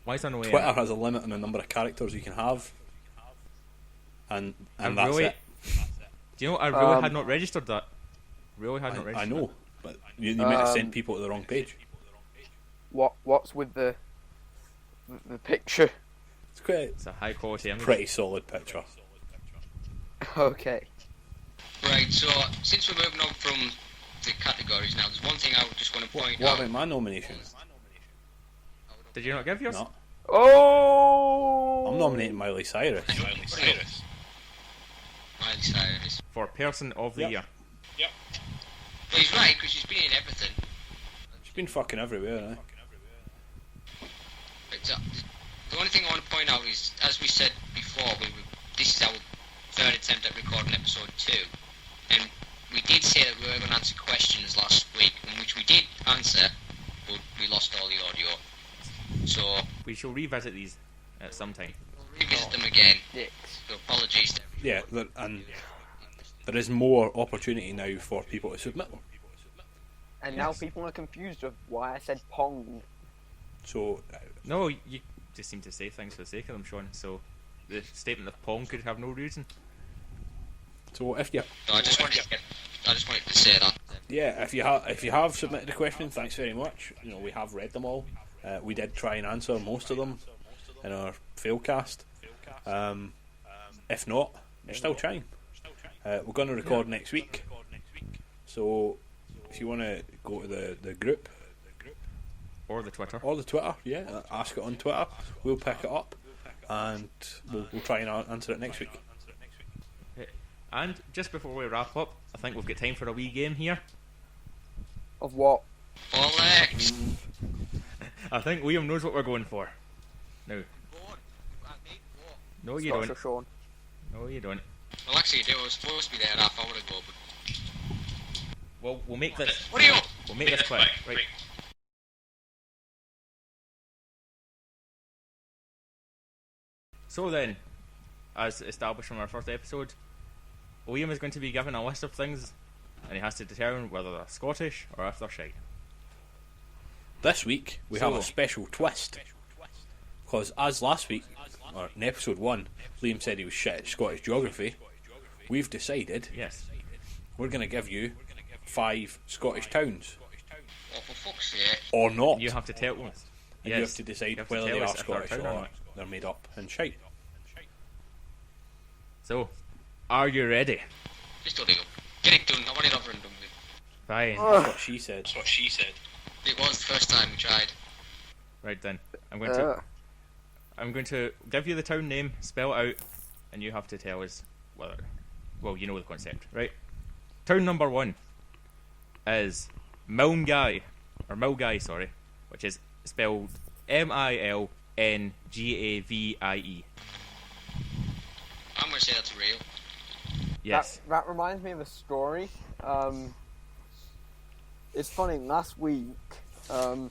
Why is there no A in Twitter it? has a limit on the number of characters you can have, and And that's really- it. Do you know I really had not registered that? Really had not I registered. know, but you might have sent people to the wrong page. What's with the picture? It's quite It's a high quality image. pretty solid picture. Okay. Right, so since we're moving on from the categories now, there's one thing I would just want to point What out. about my nomination? Did you not give yours? No, Oh! I'm nominating Miley Cyrus. Miley Cyrus. For person of the Yep. year. Well, he's right, because she's been in everything. She's been fucking everywhere, eh? But, the only thing I want to point out is, as we said before, this is our third attempt at recording episode 2, and we did say that we were going to answer questions last week, in which we did answer, but we lost all the audio. So We shall revisit these at some time. we'll revisit them again. Dicks. So apologies to everyone. Yeah, and there is more opportunity now for people to submit them. And now people are confused of why I said Pong. So, No, you just seem to say things for the sake of them, Sean. So the statement of Pong could have no reason. if you So I just wanted to say that. if you have submitted a question, thanks very much. We have read them all. We did try and answer most of them in our failcast. If not, we're still trying. We're going to record next week. So if you want to go to the group Or the Twitter. or the Twitter, ask it on Twitter. We'll pick it up and we'll try and answer it next week. And just before we wrap up, I think we've got time for a wee game here. Of what? Bollocks! I think Liam knows what we're going for. No. No, you Scottish don't. or Sean? No, you don't. Well, actually, I was supposed to be there half hour ago, but... Well, we'll make this. What are you? We'll make this quick. Right. So then, as established from our first episode, Liam is going to be given a list of things, and he has to determine whether they're Scottish or if they're shite. This week we have So- a special twist, because as last week, or in episode 1, Liam said he was shit at Scottish geography. We've decided Yes. we're going to give you 5 Scottish towns. Oh, for fuck's sake. Or not. You have to tell us. And you have to decide have to whether tell they us are if they're Scottish town or or not. they're made up and shite. So, are you ready? Just don't get it done. I want it over and done with. Fine. That's what she said. It was the first time we tried. Right then, I'm going to give you the town name, spell it out, and you have to tell us whether. Well, you know the concept, right? Town number 1 is Milngai, sorry, which is spelled Milnngavie. I'm gonna say that's real. Yes. That reminds me of a story. It's funny, last week, I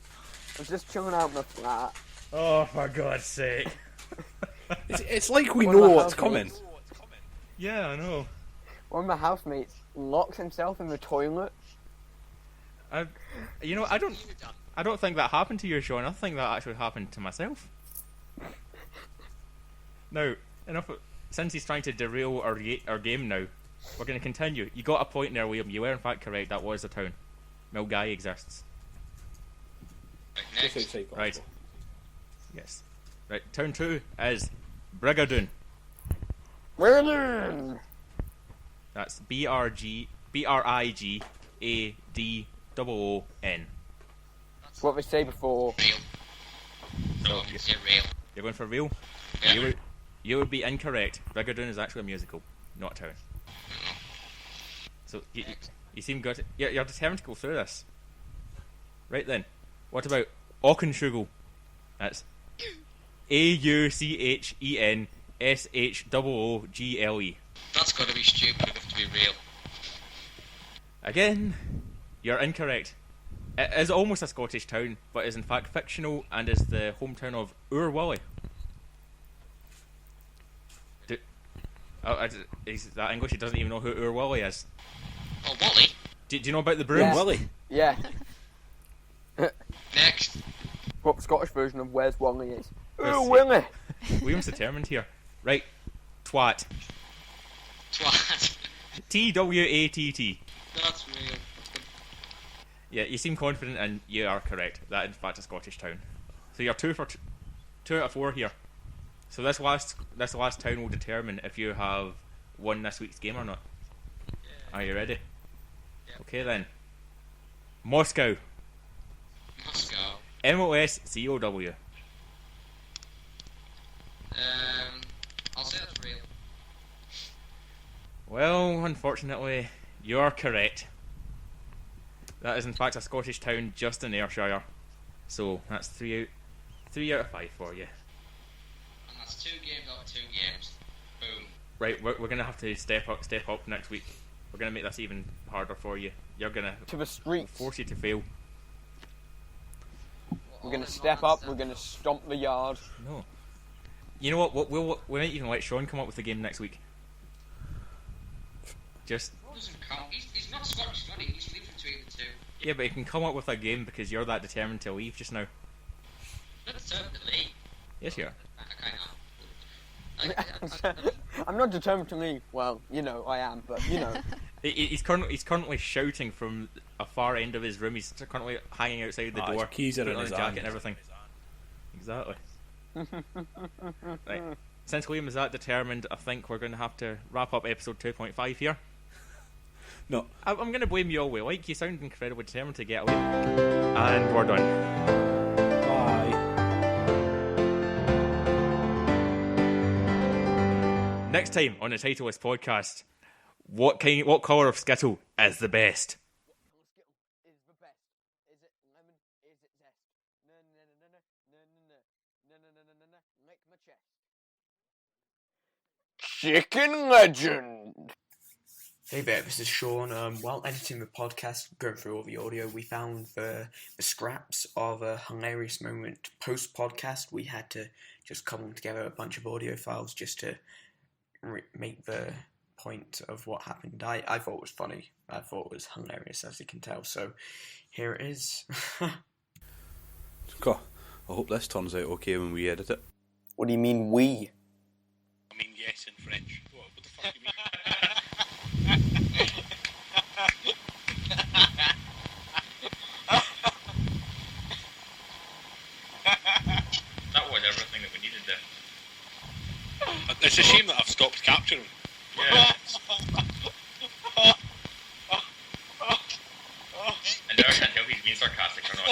was just chilling out in my flat. Oh, for God's sake. It's like we One of know my what's coming. housemates- Yeah, I know. One of my housemates locks himself in the toilet. I don't think that happened to you, Sean. I think that actually happened to myself. Now, since he's trying to derail our game now, we're going to continue. You got a point there, Liam. You were in fact correct. That was the town. Milngai exists. Right, next. Right. Yes. Right. Town 2 is Brigadoon. Brigadoon! That's Brigadoon. That's what we say before. Real. So, I'm gonna say real. You're going for real? Yeah. You would be incorrect. Brigadoon is actually a musical, not a town. So you seem good. You're determined to go through this. Right then. What about Auchenshoogle? That's AUCHENSHOOGLE. That's gotta be stupid enough to be real. Again, you're incorrect. It is almost a Scottish town, but is in fact fictional and is the hometown of Urwally. Is that English? He doesn't even know who Urwally is. Oh, Wally. Do you know about the brooms? Yeah. Willie. Yeah. Next. What the Scottish version of Where's Wally is. Yes, Oh, Willie! William's determined here. Right. Twat. Twat. TWATT. That's real. Yeah, you seem confident and you are correct. That in fact a Scottish town. So you're 2 out of 4 here. So this last town will determine if you have won this week's game or not. Yeah. Are you ready? Yeah. Okay then. Moscow. Moscow. MOSCOW. I'll say that's real. Well, unfortunately, you're correct. That is in fact a Scottish town just in Ayrshire. So that's 3 out of 5 for you. And that's 2 games out of 2 games. Boom. Right, we're gonna have to step up next week. We're gonna make this even harder for you. You're gonna To the streets. force you to fail. We're gonna step up, we're gonna stomp the yard. No. You know what? We might even let Sean come up with the game next week. Just Doesn't count. He's not Scottish, not he? He's leaving between the two. yeah, but he can come up with a game because you're that determined to leave just now. Not certainly. Yes, you are. I kind of. I'm not determined to leave. Well, you know, I am, but you know. He's currently shouting from a far end of his room. He's currently hanging outside the His door, keys are putting in on his his jacket hand. and everything. Exactly. Right. Since Liam is that determined, I think we're going to have to wrap up episode 2.5 here. No. I'm going to blame you all we like. You sound incredibly determined to get away. And we're done. Bye. Next time on the Titleless podcast, what colour of Skittle is the best? Is the best. Is it lemon? Is it zest? No, lick my chest. Chicken legend. Hey there, this is Sean. While editing the podcast, going through all the audio, we found the scraps of a hilarious moment post-podcast. We had to just cobble together a bunch of audio files just to make the point of what happened. I thought it was funny. I thought it was hilarious, as you can tell. So, here it is. God, I hope this turns out okay when we edit it. What do you mean, we? I mean, yes, in French. What the fuck do you mean? It's a shame that I've stopped capturing him. Yeah. And now I can't help he's being sarcastic or not.